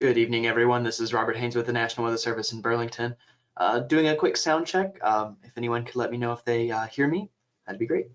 Good evening, everyone. This is Robert Haynes with the National Weather Service in Burlington. Doing a quick sound check. If anyone could let me know if they hear me, that'd be great.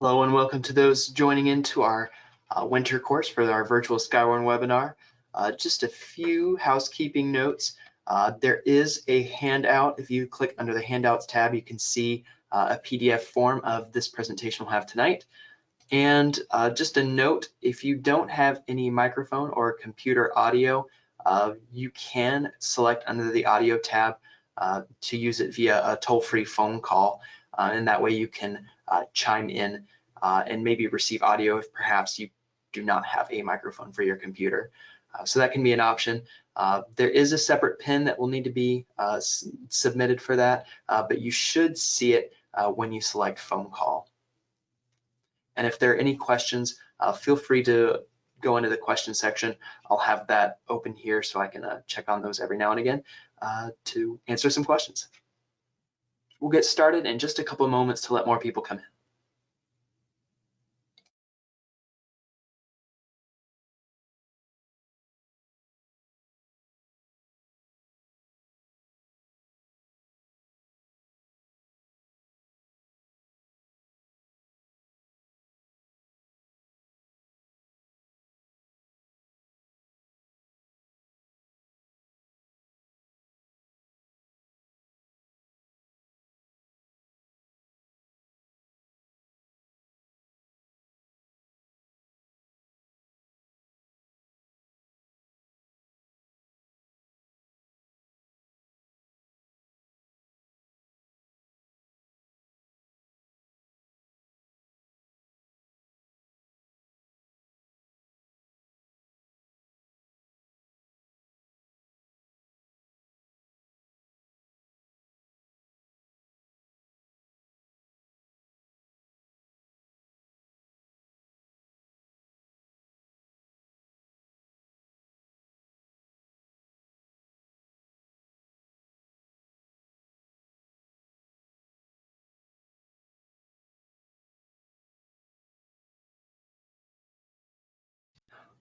Hello and welcome to those joining into our winter course for our virtual Skywarn webinar. Just a few housekeeping notes. There is a handout. If you click under the handouts tab, you can see a PDF form of this presentation we'll have tonight. And just a note, if you don't have any microphone or computer audio, you can select under the audio tab to use it via a toll-free phone call. And that way you can chime in and maybe receive audio if perhaps you do not have a microphone for your computer. So that can be an option. There is a separate PIN that will need to be submitted for that, but you should see it when you select phone call. And if there are any questions, feel free to go into the question section. I'll have that open here so I can check on those every now and again to answer some questions. We'll get started in just a couple of moments to let more people come in.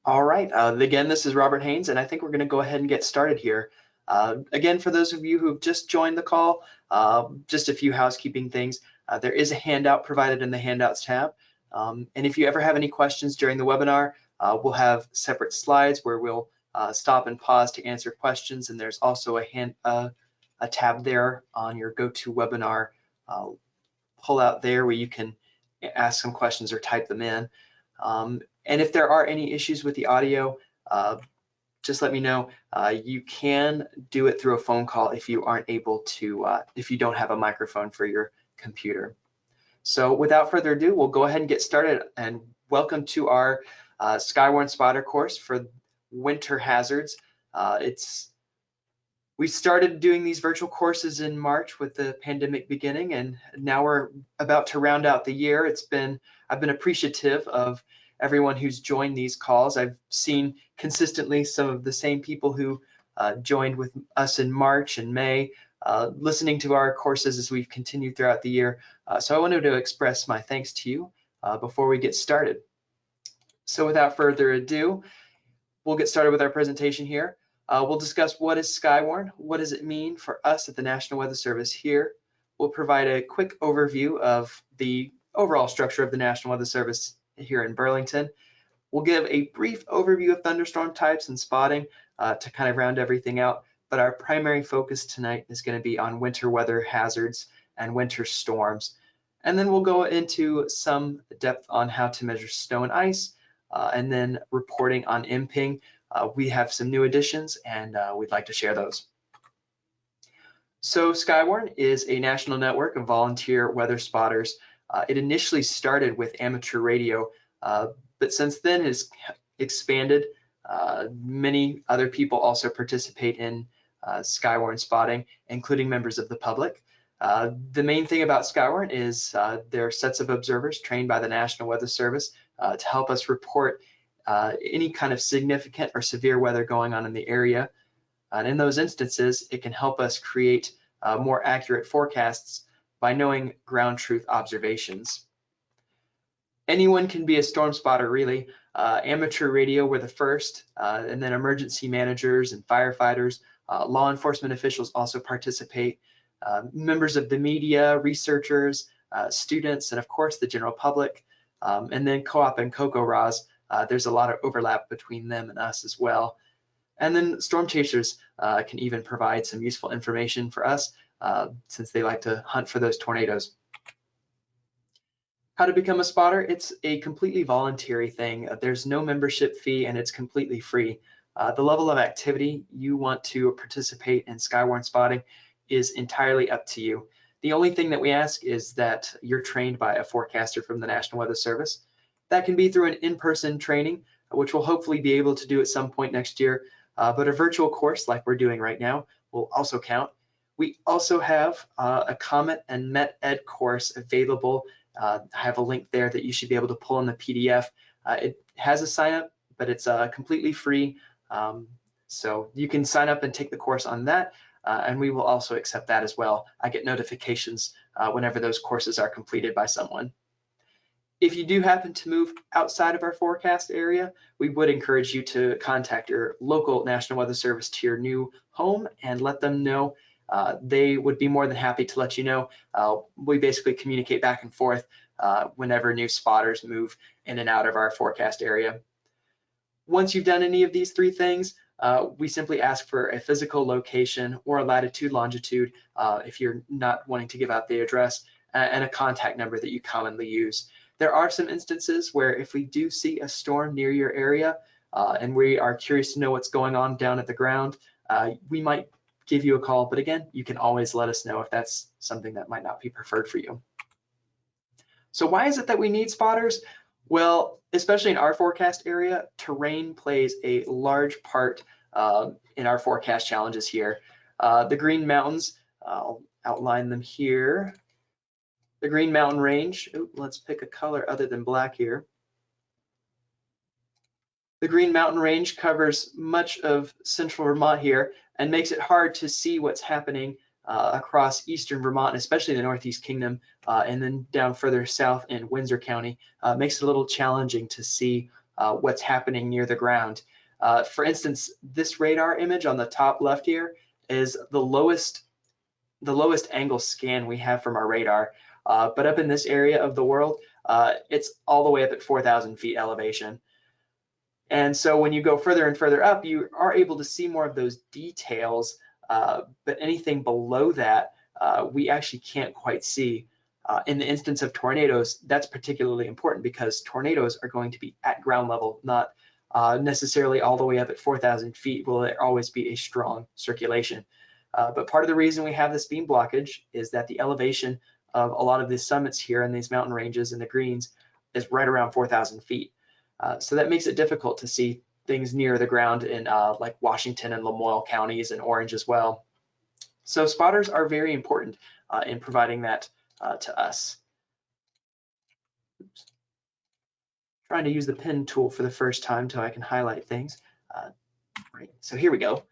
All right, again, this is Robert Haynes, and I think we're going to go ahead and get started here. Again, for those of you who've just joined the call, just a few housekeeping things. There is a handout provided in the Handouts tab. And if you ever have any questions during the webinar, we'll have separate slides where we'll stop and pause to answer questions. And there's also a tab there on your GoToWebinar pull out there where you can ask some questions or type them in. And if there are any issues with the audio, just let me know. You can do it through a phone call if you aren't able to, if you don't have a microphone for your computer. So without further ado, we'll go ahead and get started, and welcome to our Skywarn spotter course for winter hazards. We started doing these virtual courses in March with the pandemic beginning, and now we're about to round out the year. I've been appreciative of everyone who's joined these calls. I've seen consistently some of the same people who joined with us in March and May, listening to our courses as we've continued throughout the year. So I wanted to express my thanks to you before we get started. So without further ado, we'll get started with our presentation here. We'll discuss what is Skywarn, what does it mean for us at the National Weather Service here. We'll provide a quick overview of the overall structure of the National Weather Service here in Burlington. We'll give a brief overview of thunderstorm types and spotting to kind of round everything out, but our primary focus tonight is going to be on winter weather hazards and winter storms. And then we'll go into some depth on how to measure snow and ice, and then reporting on imping. We have some new additions, and we'd like to share those. So Skywarn is a national network of volunteer weather spotters. It initially started with amateur radio, but since then has expanded. Many other people also participate in Skywarn spotting, including members of the public. The main thing about Skywarn is there are sets of observers trained by the National Weather Service to help us report any kind of significant or severe weather going on in the area. And in those instances, it can help us create more accurate forecasts by knowing ground truth observations. Anyone can be a storm spotter, really. Amateur radio were the first, and then emergency managers and firefighters, law enforcement officials also participate, members of the media, researchers, students, and of course the general public, and then co-op and COCO-RAs. There's a lot of overlap between them and us as well. And then storm chasers can even provide some useful information for us since they like to hunt for those tornadoes. How to become a spotter? It's a completely voluntary thing. There's no membership fee and it's completely free. The level of activity you want to participate in Skywarn spotting is entirely up to you. The only thing that we ask is that you're trained by a forecaster from the National Weather Service. That can be through an in-person training, which we'll hopefully be able to do at some point next year, but a virtual course like we're doing right now will also count. We also have a Comet and Met Ed course available. I have a link there that you should be able to pull in the PDF. It has a sign up, but it's completely free. So you can sign up and take the course on that, and we will also accept that as well. I get notifications whenever those courses are completed by someone. If you do happen to move outside of our forecast area, we would encourage you to contact your local National Weather Service to your new home and let them know. They would be more than happy to let you know. We basically communicate back and forth whenever new spotters move in and out of our forecast area. Once you've done any of these three things, we simply ask for a physical location or a latitude, longitude, if you're not wanting to give out the address, and a contact number that you commonly use. There are some instances where if we do see a storm near your area and we are curious to know what's going on down at the ground, we might give you a call, but again, you can always let us know if that's something that might not be preferred for you. So why is it that we need spotters? Well, especially in our forecast area, terrain plays a large part in our forecast challenges here. The Green Mountains, I'll outline them here. The Green Mountain Range, let's pick a color other than black here. The Green Mountain Range covers much of central Vermont here and makes it hard to see what's happening across eastern Vermont, especially the Northeast Kingdom, and then down further south in Windsor County. Makes it a little challenging to see what's happening near the ground. For instance, this radar image on the top left here is the lowest angle scan we have from our radar. But up in this area of the world, it's all the way up at 4,000 feet elevation. And so when you go further and further up, you are able to see more of those details, but anything below that, we actually can't quite see. In the instance of tornadoes, that's particularly important because tornadoes are going to be at ground level, not necessarily all the way up at 4,000 feet. Will there always be a strong circulation? But part of the reason we have this beam blockage is that the elevation of a lot of these summits here in these mountain ranges in the greens is right around 4,000 feet. So that makes it difficult to see things near the ground in like Washington and Lamoille counties and Orange as well. So spotters are very important in providing that to us. Oops. Trying to use the pen tool for the first time so I can highlight things. Right, so here we go.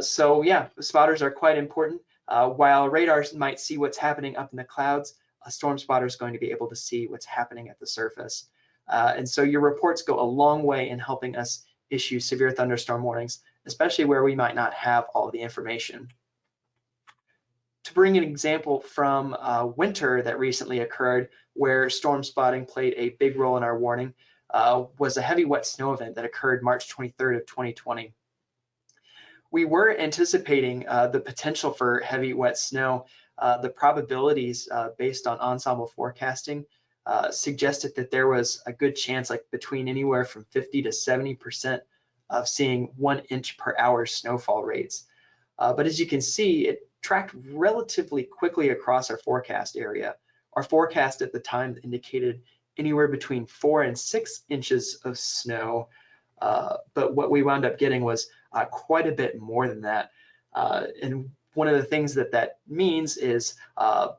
So yeah, spotters are quite important. While radars might see what's happening up in the clouds, a storm spotter is going to be able to see what's happening at the surface. And so your reports go a long way in helping us issue severe thunderstorm warnings, especially where we might not have all the information. To bring an example from winter that recently occurred where storm spotting played a big role in our warning was a heavy wet snow event that occurred March 23rd of 2020. We were anticipating the potential for heavy wet snow. The probabilities based on ensemble forecasting suggested that there was a good chance, like between anywhere from 50 to 70% of seeing 1 inch per hour snowfall rates. But as you can see, it tracked relatively quickly across our forecast area. Our forecast at the time indicated anywhere between 4 and 6 inches of snow, but what we wound up getting was quite a bit more than that. And one of the things that means is a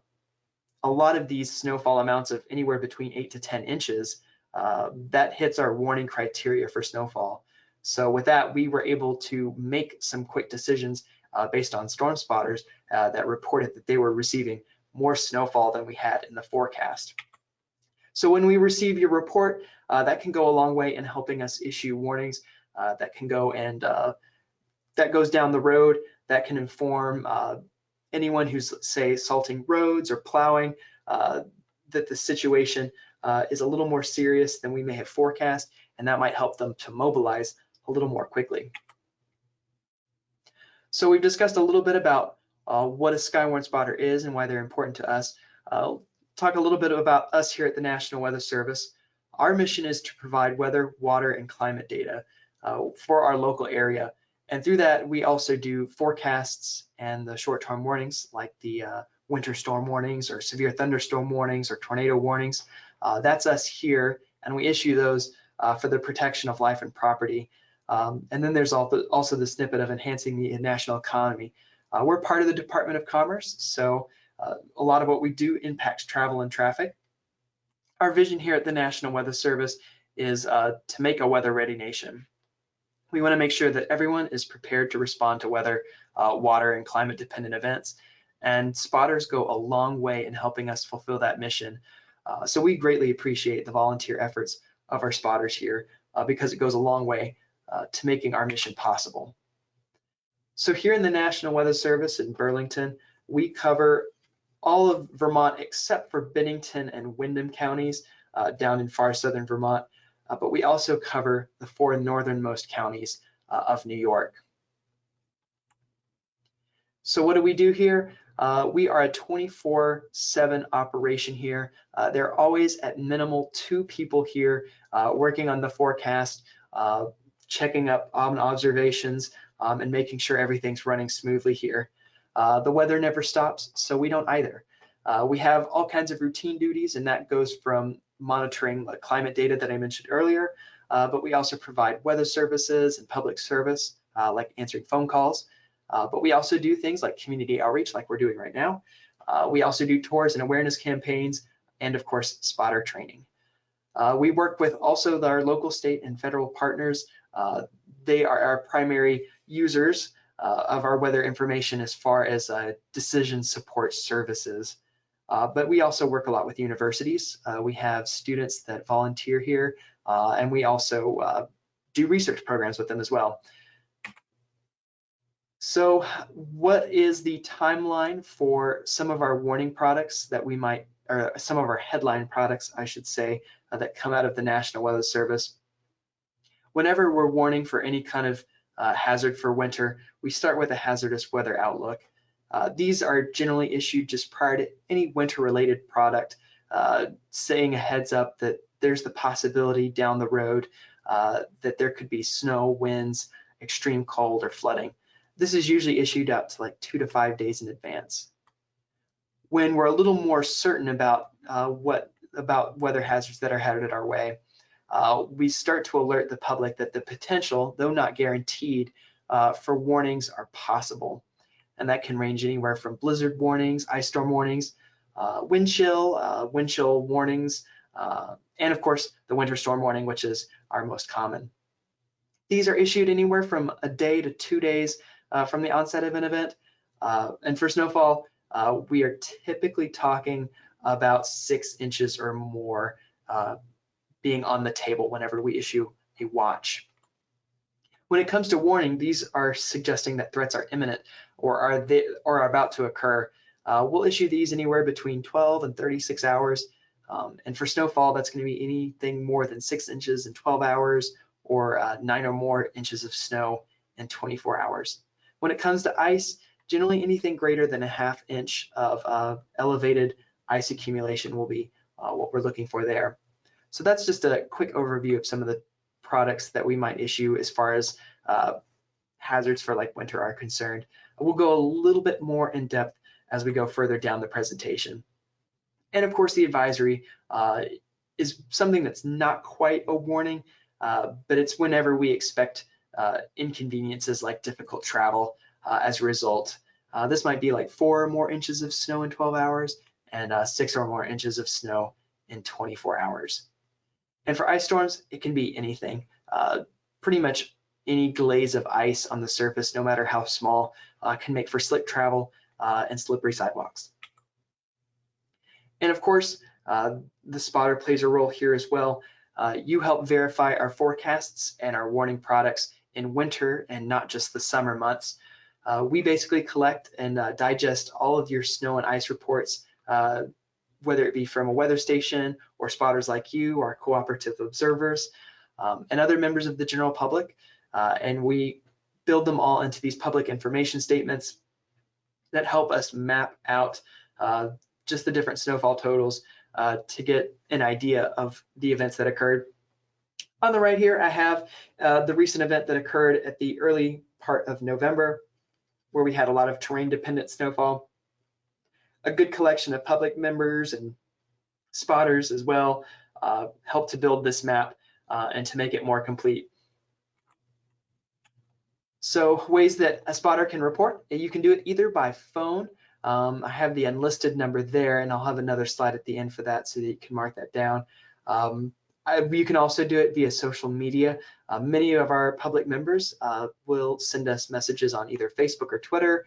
lot of these snowfall amounts of anywhere between 8 to 10 inches, that hits our warning criteria for snowfall. So with that, we were able to make some quick decisions based on storm spotters that reported that they were receiving more snowfall than we had in the forecast. So when we receive your report, that can go a long way in helping us issue warnings that can go and that goes down the road, that can inform anyone who's, say, salting roads or plowing, that the situation is a little more serious than we may have forecast, and that might help them to mobilize a little more quickly. So we've discussed a little bit about what a Skywarn spotter is and why they're important to us. Talk a little bit about us here at the National Weather Service. Our mission is to provide weather, water, and climate data for our local area. And through that, we also do forecasts and the short-term warnings like the winter storm warnings or severe thunderstorm warnings or tornado warnings. That's us here, and we issue those for the protection of life and property. And then there's also the snippet of enhancing the national economy. We're part of the Department of Commerce, so a lot of what we do impacts travel and traffic. Our vision here at the National Weather Service is to make a weather-ready nation. We want to make sure that everyone is prepared to respond to weather, water, and climate-dependent events, and spotters go a long way in helping us fulfill that mission. So we greatly appreciate the volunteer efforts of our spotters here because it goes a long way to making our mission possible. So here in the National Weather Service in Burlington, we cover all of Vermont except for Bennington and Windham counties down in far southern Vermont, but we also cover the 4 northernmost counties of New York. So what do we do here? We are a 24/7 operation here. There are always at minimal 2 people here working on the forecast, checking up on observations, and making sure everything's running smoothly here. The weather never stops, so we don't either. We have all kinds of routine duties, and that goes from monitoring the climate data that I mentioned earlier, but we also provide weather services and public service, like answering phone calls. But we also do things like community outreach, like we're doing right now. We also do tours and awareness campaigns, and of course, spotter training. We work with also our local, state, and federal partners. They are our primary users of our weather information as far as decision support services. But we also work a lot with universities. We have students that volunteer here and we also do research programs with them as well. So what is the timeline for some of our warning products that we might, or some of our headline products, I should say, that come out of the National Weather Service? Whenever we're warning for any kind of hazard for winter, we start with a hazardous weather outlook. These are generally issued just prior to any winter-related product, saying a heads up that there's the possibility down the road that there could be snow, winds, extreme cold, or flooding. This is usually issued out to like 2 to 5 days in advance. When we're a little more certain about weather hazards that are headed our way, we start to alert the public that the potential, though not guaranteed, for warnings are possible. And that can range anywhere from blizzard warnings, ice storm warnings, wind chill warnings, and of course the winter storm warning, which is our most common. These are issued anywhere from a day to 2 days from the onset of an event. And for snowfall, we are typically talking about 6 inches or more being on the table whenever we issue a watch. When it comes to warning, these are suggesting that threats are imminent or are about to occur. We'll issue these anywhere between 12 and 36 hours. And for snowfall, that's going to be anything more than 6 inches in 12 hours or 9 or more inches of snow in 24 hours. When it comes to ice, generally anything greater than a ½ inch of elevated ice accumulation will be what we're looking for there. So that's just a quick overview of some of the products that we might issue as far as hazards for like winter are concerned. We'll go a little bit more in depth as we go further down the presentation. And of course, the advisory is something that's not quite a warning, but it's whenever we expect inconveniences like difficult travel as a result. This might be like 4 or more inches of snow in 12 hours and 6 or more inches of snow in 24 hours. And for ice storms, it can be anything. Pretty much any glaze of ice on the surface, no matter how small, can make for slick travel and slippery sidewalks. And of course, the spotter plays a role here as well. You help verify our forecasts and our warning products in winter and not just the summer months. We basically collect and digest all of your snow and ice reports, whether it be from a weather station or spotters like you or cooperative observers and other members of the general public. And we build them all into these public information statements that help us map out just the different snowfall totals to get an idea of the events that occurred. On the right here, I have the recent event that occurred at the early part of November, where we had a lot of terrain-dependent snowfall. A good collection of public members and spotters as well helped to build this map and to make it more complete. So ways that a spotter can report, you can do it either by phone. I have the unlisted number there, and I'll have another slide at the end for that so that you can mark that down. You can also do it via social media. Many of our public members will send us messages on either Facebook or Twitter.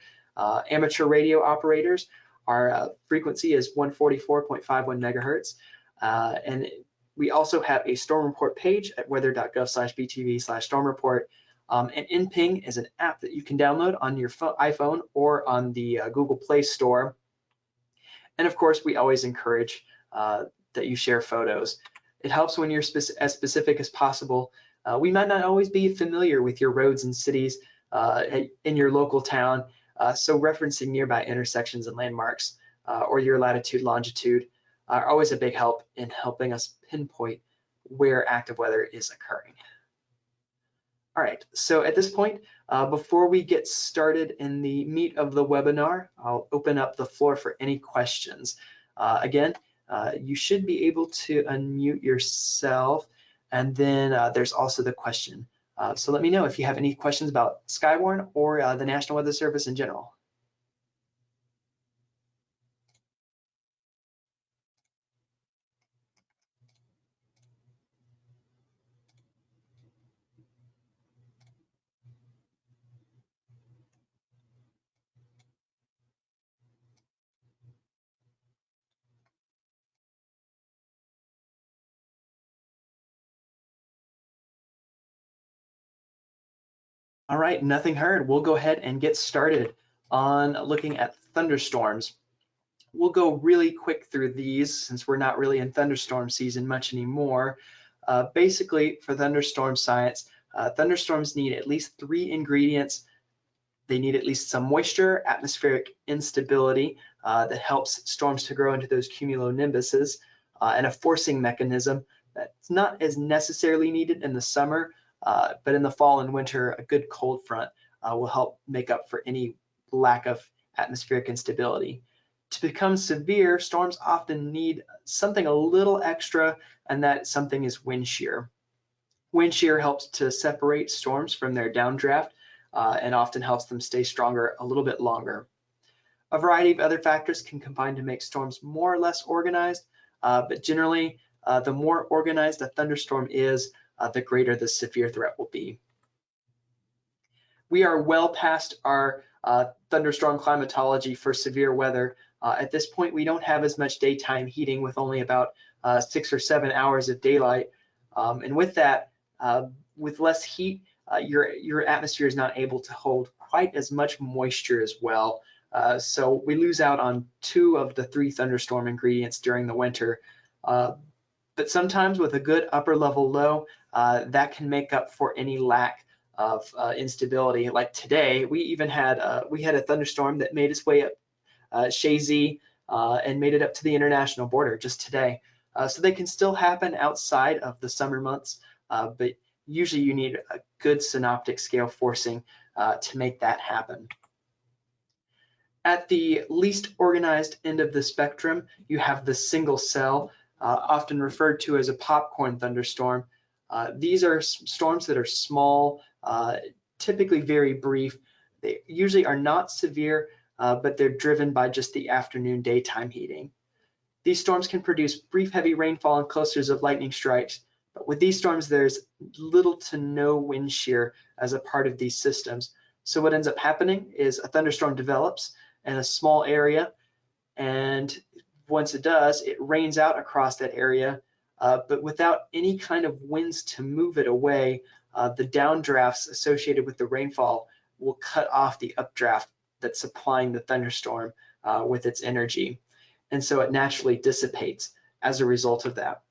Amateur radio operators, our frequency is 144.51 megahertz. And we also have a storm report page at weather.gov/btv/storm report. And NPing is an app that you can download on your iPhone or on the Google Play Store. And of course, we always encourage that you share photos. It helps when you're as specific as possible. We might not always be familiar with your roads and cities in your local town, so referencing nearby intersections and landmarks or your latitude, longitude are always a big help in helping us pinpoint where active weather is occurring. All right, so at this point, before we get started in the meat of the webinar, I'll open up the floor for any questions. Again, you should be able to unmute yourself, and then there's also the question. So let me know if you have any questions about Skywarn or the National Weather Service in general. All right, nothing heard. We'll go ahead and get started on looking at thunderstorms. We'll go really quick through these since we're not really in thunderstorm season much anymore. Basically, for thunderstorm science, thunderstorms need at least 3 ingredients. They need at least some moisture, atmospheric instability that helps storms to grow into those cumulonimbuses, and a forcing mechanism that's not as necessarily needed in the summer, but in the fall and winter, a good cold front will help make up for any lack of atmospheric instability. To become severe, storms often need something a little extra, and that something is wind shear. Wind shear helps to separate storms from their downdraft and often helps them stay stronger a little bit longer. A variety of other factors can combine to make storms more or less organized, but generally, the more organized a thunderstorm is, the greater the severe threat will be. We are well past our thunderstorm climatology for severe weather. At this point, we don't have as much daytime heating with only about 6 or 7 hours of daylight. And with that, with less heat, your atmosphere is not able to hold quite as much moisture as well. So we lose out on 2 of the 3 thunderstorm ingredients during the winter. But sometimes with a good upper level low, that can make up for any lack of instability. Like today, we even had a thunderstorm that made its way up Shazy and made it up to the international border just today. So they can still happen outside of the summer months, but usually you need a good synoptic scale forcing to make that happen. At the least organized end of the spectrum, you have the single cell, often referred to as a popcorn thunderstorm. These are storms that are small, typically very brief. They usually are not severe, but they're driven by just the afternoon daytime heating. These storms can produce brief heavy rainfall and clusters of lightning strikes, but with these storms, there's little to no wind shear as a part of these systems. So what ends up happening is a thunderstorm develops in a small area, and once it does, it rains out across that area, but without any kind of winds to move it away, the downdrafts associated with the rainfall will cut off the updraft that's supplying the thunderstorm with its energy. And so it naturally dissipates as a result of that.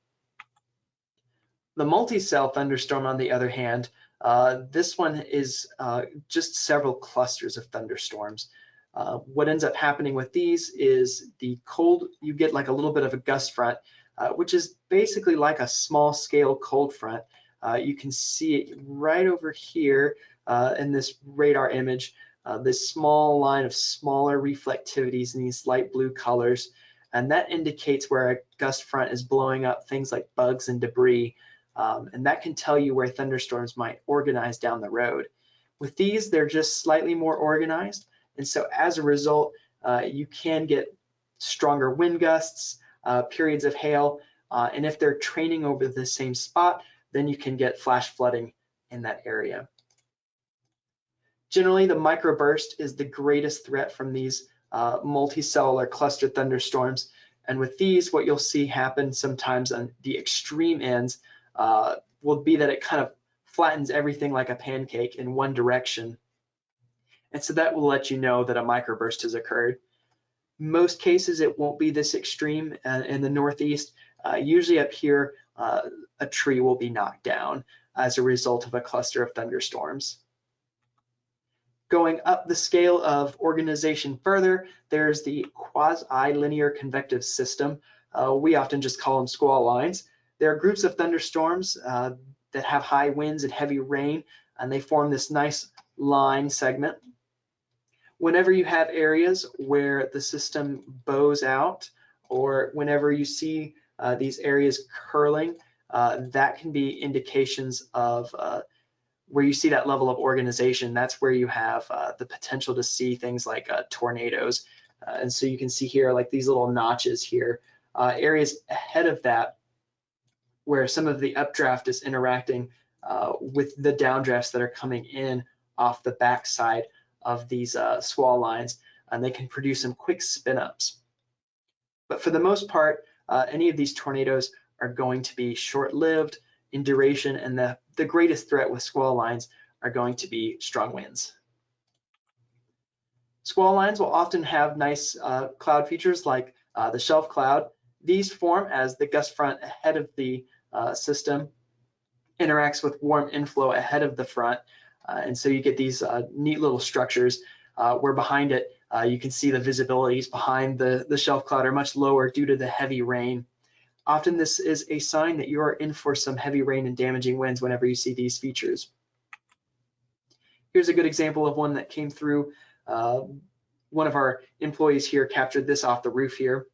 The multi-cell thunderstorm, on the other hand, this one is just several clusters of thunderstorms. What ends up happening with these is the cold, you get like a little bit of a gust front, which is basically like a small scale cold front. You can see it right over here in this radar image, this small line of smaller reflectivities in these light blue colors. And that indicates where a gust front is blowing up things like bugs and debris. And that can tell you where thunderstorms might organize down the road. With these, they're just slightly more organized. And so as a result, you can get stronger wind gusts, periods of hail, and if they're training over the same spot, then you can get flash flooding in that area. Generally, the microburst is the greatest threat from these multicellular cluster thunderstorms. And with these, what you'll see happen sometimes on the extreme ends will be that it kind of flattens everything like a pancake in one direction. And so that will let you know that a microburst has occurred. Most cases, it won't be this extreme in the Northeast. Usually up here, a tree will be knocked down as a result of a cluster of thunderstorms. Going up the scale of organization further, there's the quasi-linear convective system. We often just call them squall lines. There are groups of thunderstorms that have high winds and heavy rain, and they form this nice line segment. Whenever you have areas where the system bows out, or whenever you see these areas curling, that can be indications of where you see that level of organization. That's where you have the potential to see things like tornadoes. And so you can see here like these little notches here, areas ahead of that where some of the updraft is interacting with the downdrafts that are coming in off the backside of these squall lines, and they can produce some quick spin-ups. But for the most part, any of these tornadoes are going to be short-lived in duration, and the greatest threat with squall lines are going to be strong winds. Squall lines will often have nice cloud features like the shelf cloud. These form as the gust front ahead of the system interacts with warm inflow ahead of the front. And so you get these neat little structures where behind it, you can see the visibilities behind the shelf cloud are much lower due to the heavy rain. Often this is a sign that you are in for some heavy rain and damaging winds whenever you see these features. Here's a good example of one that came through. One of our employees here captured this off the roof here.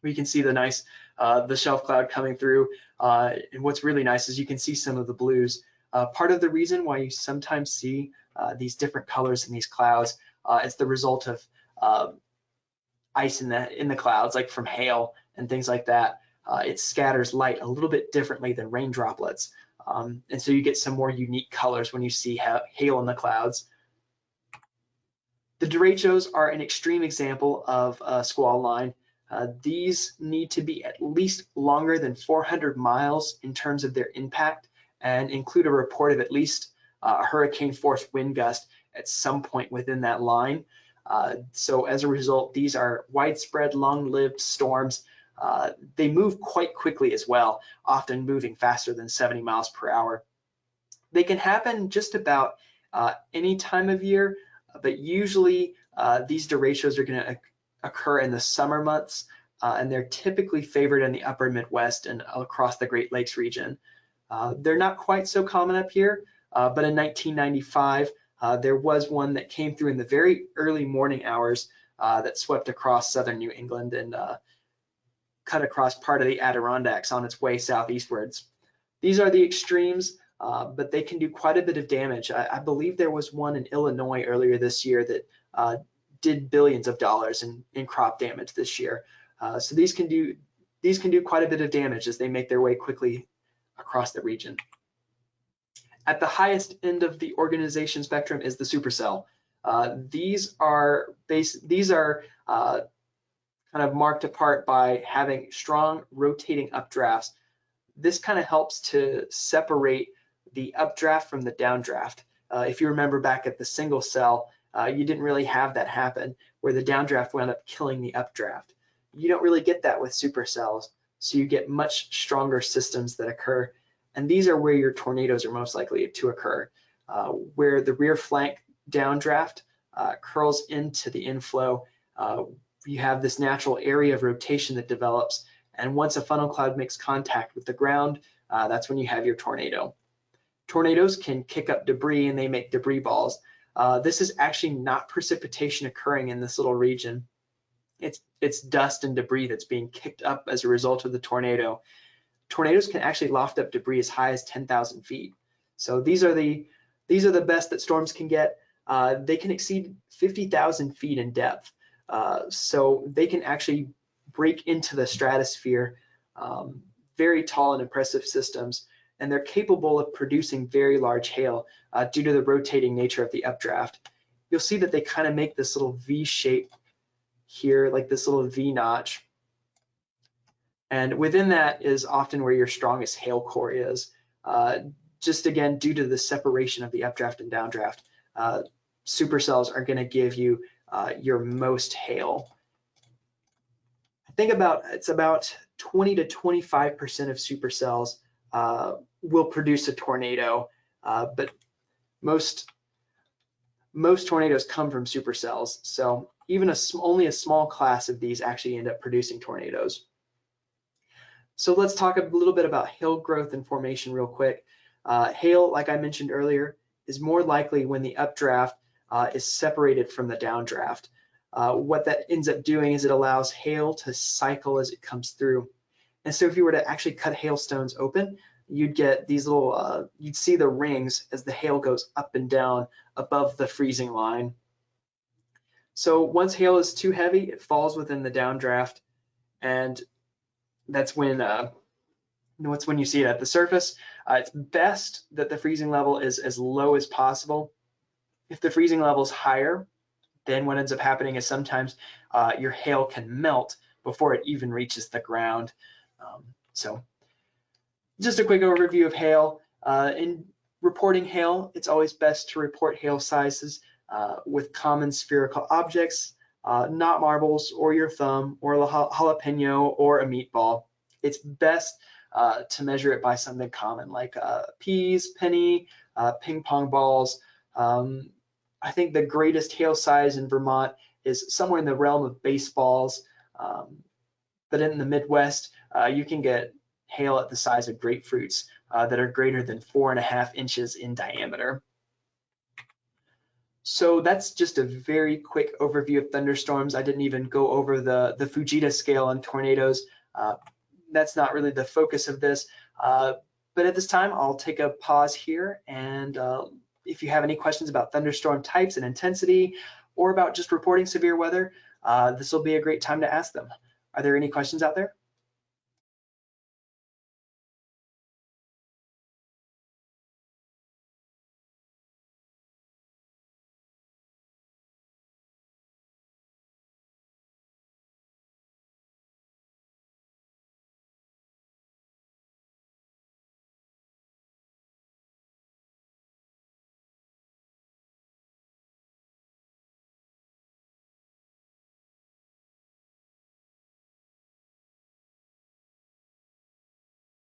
We can see the nice, the shelf cloud coming through. And what's really nice is you can see some of the blues. Part of the reason why you sometimes see these different colors in these clouds is the result of ice in the clouds, like from hail and things like that. It scatters light a little bit differently than rain droplets. And so you get some more unique colors when you see hail in the clouds. The derechos are an extreme example of a squall line. These need to be at least longer than 400 miles in terms of their impact and include a report of at least a hurricane force wind gust at some point within that line. So as a result, these are widespread, long-lived storms. They move quite quickly as well, often moving faster than 70 miles per hour. They can happen just about any time of year, but usually these derechos are going to occur in the summer months, and they're typically favored in the upper Midwest and across the Great Lakes region. They're not quite so common up here, but in 1995, there was one that came through in the very early morning hours that swept across southern New England and cut across part of the Adirondacks on its way southeastwards. These are the extremes, but they can do quite a bit of damage. I believe there was one in Illinois earlier this year that did billions of dollars in crop damage this year. So these can do quite a bit of damage as they make their way quickly across the region. At the highest end of the organization spectrum is the supercell. These are kind of marked apart by having strong rotating updrafts. This kind of helps to separate the updraft from the downdraft. If you remember back at the single cell, you didn't really have that happen where the downdraft wound up killing the updraft. You don't really get that with supercells, so you get much stronger systems that occur. And these are where your tornadoes are most likely to occur, where the rear flank downdraft curls into the inflow. You have this natural area of rotation that develops, and once a funnel cloud makes contact with the ground, that's when you have your tornado. Tornadoes can kick up debris and they make debris balls. This is actually not precipitation occurring in this little region. It's dust and debris that's being kicked up as a result of the tornado. Tornadoes can actually loft up debris as high as 10,000 feet. So these are the best that storms can get. They can exceed 50,000 feet in depth. So they can actually break into the stratosphere, very tall and impressive systems, and they're capable of producing very large hail due to the rotating nature of the updraft. You'll see that they kind of make this little V shape here, like this little V notch. And within that is often where your strongest hail core is. Just again, due to the separation of the updraft and downdraft, supercells are going to give you your most hail. I think it's about 20 to 25% of supercells will produce a tornado, but most tornadoes come from supercells. So even only a small class of these actually end up producing tornadoes. So let's talk a little bit about hail growth and formation real quick. Hail, like I mentioned earlier, is more likely when the updraft is separated from the downdraft. What that ends up doing is it allows hail to cycle as it comes through. And so if you were to actually cut hailstones open, you'd get these little, you'd see the rings as the hail goes up and down above the freezing line. So once hail is too heavy, it falls within the downdraft, and that's when you see it at the surface. It's best that the freezing level is as low as possible. If the freezing level is higher, then what ends up happening is sometimes your hail can melt before it even reaches the ground. So just a quick overview of hail. In Reporting hail, it's always best to report hail sizes with common spherical objects, not marbles or your thumb or a jalapeno or a meatball. It's best to measure it by something common like peas, penny, ping pong balls. I think the greatest hail size in Vermont is somewhere in the realm of baseballs, but in the Midwest, you can get hail at the size of grapefruits that are greater than 4.5 inches in diameter. So that's just a very quick overview of thunderstorms. I didn't even go over the Fujita scale on tornadoes. That's not really the focus of this. But at this time, I'll take a pause here, and if you have any questions about thunderstorm types and intensity, or about just reporting severe weather, this will be a great time to ask them. Are there any questions out there?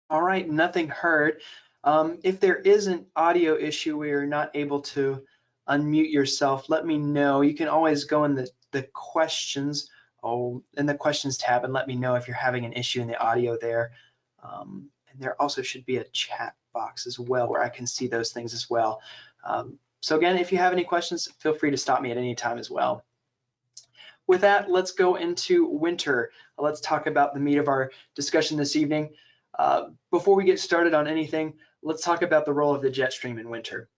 All right, nothing heard. If there is an audio issue where you're not able to unmute yourself, let me know. You can always go in the questions, in the questions tab, and let me know if you're having an issue in the audio there. And there also should be a chat box as well where I can see those things as well. So again, if you have any questions, feel free to stop me at any time as well. With that, let's go into winter. Let's talk about the meat of our discussion this evening. Before we get started on anything, let's talk about the role of the jet stream in winter.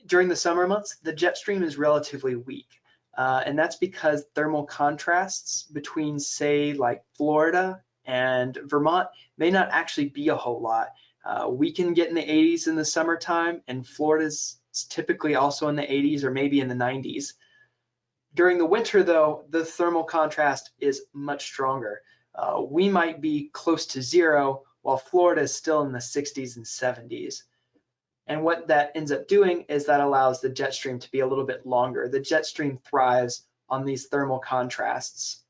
During the summer months, the jet stream is relatively weak, and that's because thermal contrasts between, say, like Florida and Vermont may not actually be a whole lot. We can get in the 80s in the summertime, and Florida's typically also in the 80s or maybe in the 90s. During the winter, though, the thermal contrast is much stronger. We might be close to 0, while Florida is still in the 60s and 70s. And what that ends up doing is that allows the jet stream to be a little bit longer. The jet stream thrives on these thermal contrasts.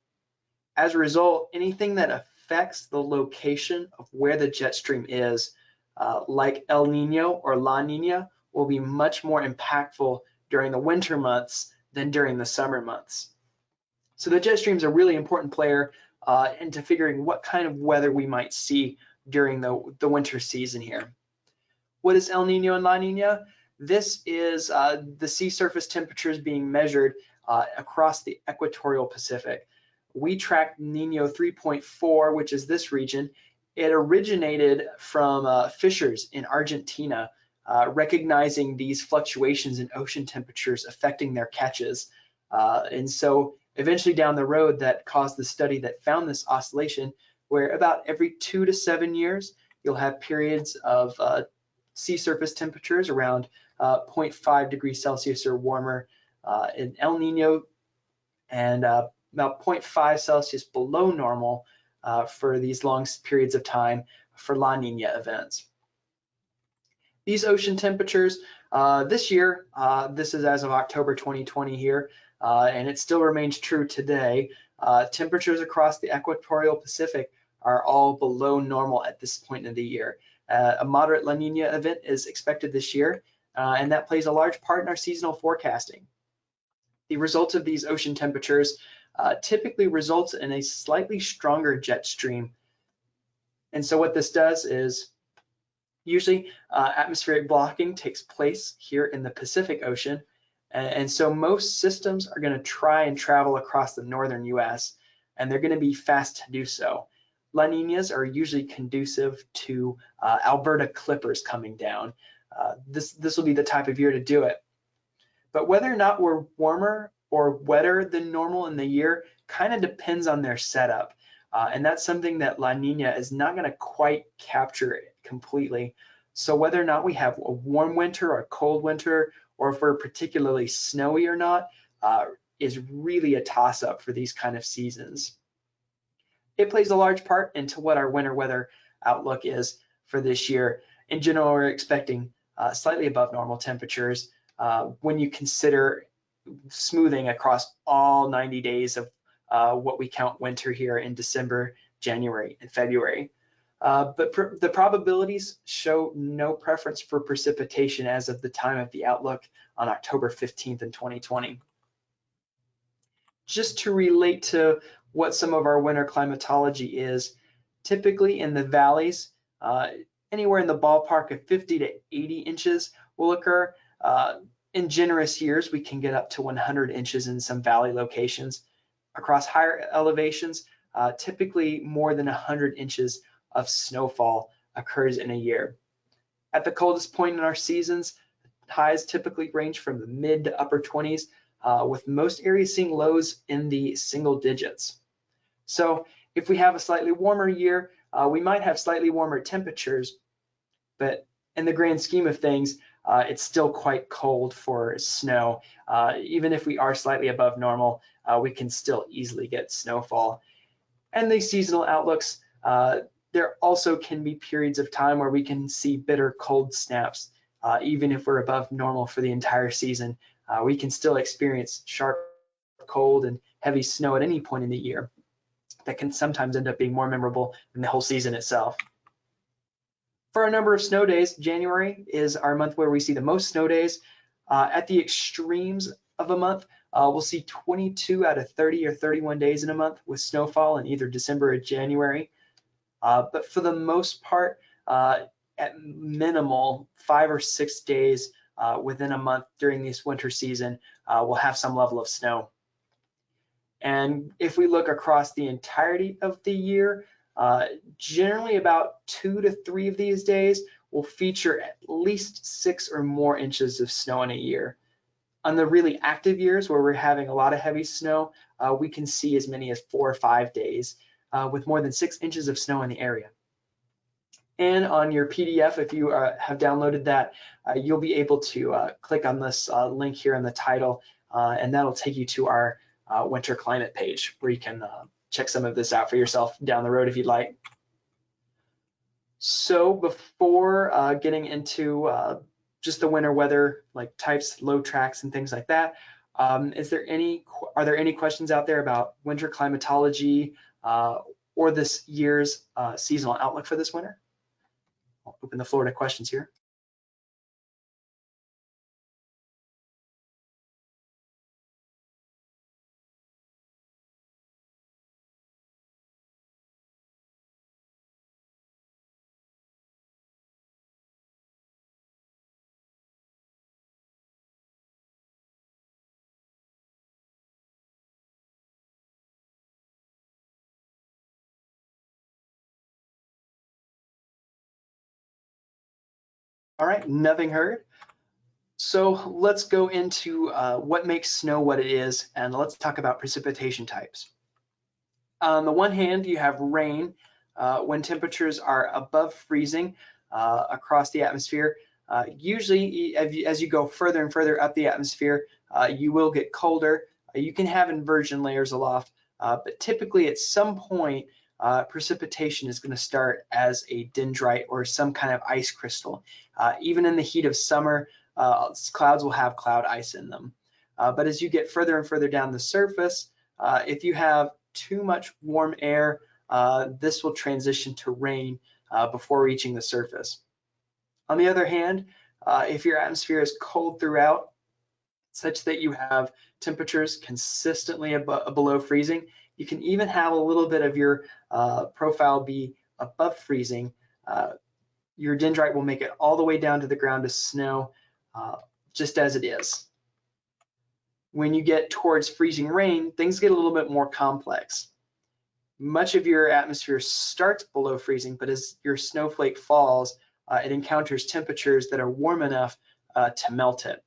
As a result, anything that affects the location of where the jet stream is, like El Nino or La Niña, will be much more impactful during the winter months than during the summer months. So the jet stream is a really important player into figuring what kind of weather we might see during the winter season here. What is El Nino and La Niña? This is the sea surface temperatures being measured across the equatorial Pacific. We tracked Nino 3.4, which is this region. It originated from fishers in Argentina, recognizing these fluctuations in ocean temperatures affecting their catches. And so eventually down the road, that caused the study that found this oscillation, where about every 2 to 7 years, you'll have periods of sea surface temperatures around 0.5 degrees Celsius or warmer in El Nino, and about 0.5 Celsius below normal for these long periods of time for La Niña events. These ocean temperatures this year, this is as of October 2020 here, and it still remains true today. Temperatures across the equatorial Pacific are all below normal at this point in the year. A moderate La Niña event is expected this year, and that plays a large part in our seasonal forecasting. The results of these ocean temperatures typically results in a slightly stronger jet stream. And so what this does is usually atmospheric blocking takes place here in the Pacific Ocean. And so most systems are going to try and travel across the northern US, and they're going to be fast to do so. La Niñas are usually conducive to Alberta Clippers coming down. This will be the type of year to do it. But whether or not we're warmer or wetter than normal in the year kind of depends on their setup. And that's something that La Niña is not going to quite capture completely. So whether or not we have a warm winter or a cold winter, or if we're particularly snowy or not, is really a toss-up for these kind of seasons. It plays a large part into what our winter weather outlook is for this year. In general, we're expecting slightly above normal temperatures when you consider smoothing across all 90 days of what we count winter here in December, January, and February. But the probabilities show no preference for precipitation as of the time of the outlook on October 15th in 2020. Just to relate to what some of our winter climatology is, typically in the valleys, anywhere in the ballpark of 50 to 80 inches will occur. In generous years, we can get up to 100 inches in some valley locations. Across higher elevations, typically more than 100 inches of snowfall occurs in a year. At the coldest point in our seasons, highs typically range from the mid to upper 20s, with most areas seeing lows in the single digits. So if we have a slightly warmer year, we might have slightly warmer temperatures, but in the grand scheme of things, it's still quite cold for snow. Even if we are slightly above normal, we can still easily get snowfall. And these seasonal outlooks, there also can be periods of time where we can see bitter cold snaps. Even if we're above normal for the entire season, we can still experience sharp cold and heavy snow at any point in the year. That can sometimes end up being more memorable than the whole season itself. For our number of snow days, January is our month where we see the most snow days. At the extremes of a month, we'll see 22 out of 30 or 31 days in a month with snowfall in either December or January. But for the most part, at minimal 5 or 6 days within a month during this winter season, we'll have some level of snow. And if we look across the entirety of the year, generally about 2 to 3 of these days will feature at least 6 or more inches of snow in a year. On the really active years where we're having a lot of heavy snow, we can see as many as 4 or 5 days with more than 6 inches of snow in the area. And on your PDF, if you have downloaded that, you'll be able to click on this link here in the title, and that'll take you to our winter climate page where you can check some of this out for yourself down the road if you'd like. So before getting into just the winter weather, like types, load tracks, and things like that, are there any questions out there about winter climatology or this year's seasonal outlook for this winter? I'll open the floor to questions here. All right, nothing heard. So let's go into what makes snow what it is, and let's talk about precipitation types. On the one hand, you have rain. When temperatures are above freezing across the atmosphere, usually as you go further and further up the atmosphere, you will get colder. You can have inversion layers aloft, but typically at some point, precipitation is going to start as a dendrite or some kind of ice crystal. Even in the heat of summer, clouds will have cloud ice in them. But as you get further and further down the surface, if you have too much warm air, this will transition to rain before reaching the surface. On the other hand, if your atmosphere is cold throughout, such that you have temperatures consistently below freezing, you can even have a little bit of your profile be above freezing. Your dendrite will make it all the way down to the ground as snow, just as it is. When you get towards freezing rain, things get a little bit more complex. Much of your atmosphere starts below freezing, but as your snowflake falls, it encounters temperatures that are warm enough to melt it.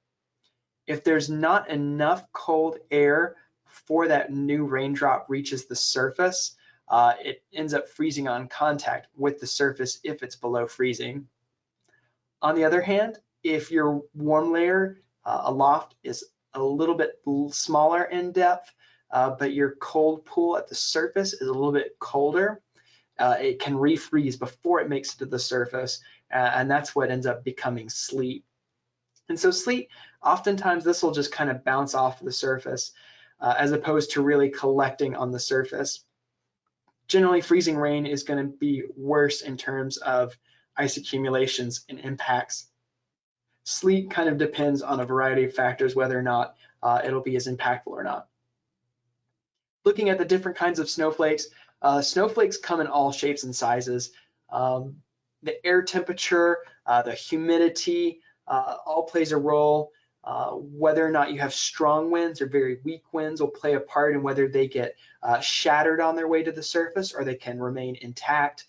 If there's not enough cold air before that new raindrop reaches the surface, it ends up freezing on contact with the surface if it's below freezing. On the other hand, if your warm layer aloft is a little bit smaller in depth, but your cold pool at the surface is a little bit colder, it can refreeze before it makes it to the surface, and that's what ends up becoming sleet. And so sleet, oftentimes this will just kind of bounce off the surface as opposed to really collecting on the surface. Generally, freezing rain is going to be worse in terms of ice accumulations and impacts. Sleet kind of depends on a variety of factors, whether or not it'll be as impactful or not. Looking at the different kinds of snowflakes, snowflakes come in all shapes and sizes. The air temperature, the humidity, all plays a role. Whether or not you have strong winds or very weak winds will play a part in whether they get shattered on their way to the surface or they can remain intact.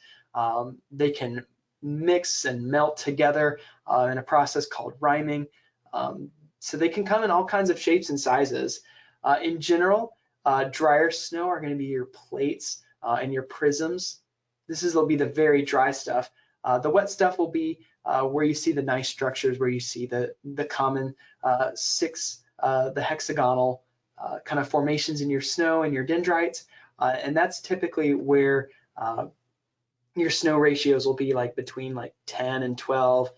They can mix and melt together in a process called riming. So they can come in all kinds of shapes and sizes. In general, drier snow are going to be your plates and your prisms. Will be the very dry stuff. The wet stuff will be where you see the nice structures, where you see the common the hexagonal kind of formations in your snow and your dendrites, and that's typically where your snow ratios will be like between like 10 and 12,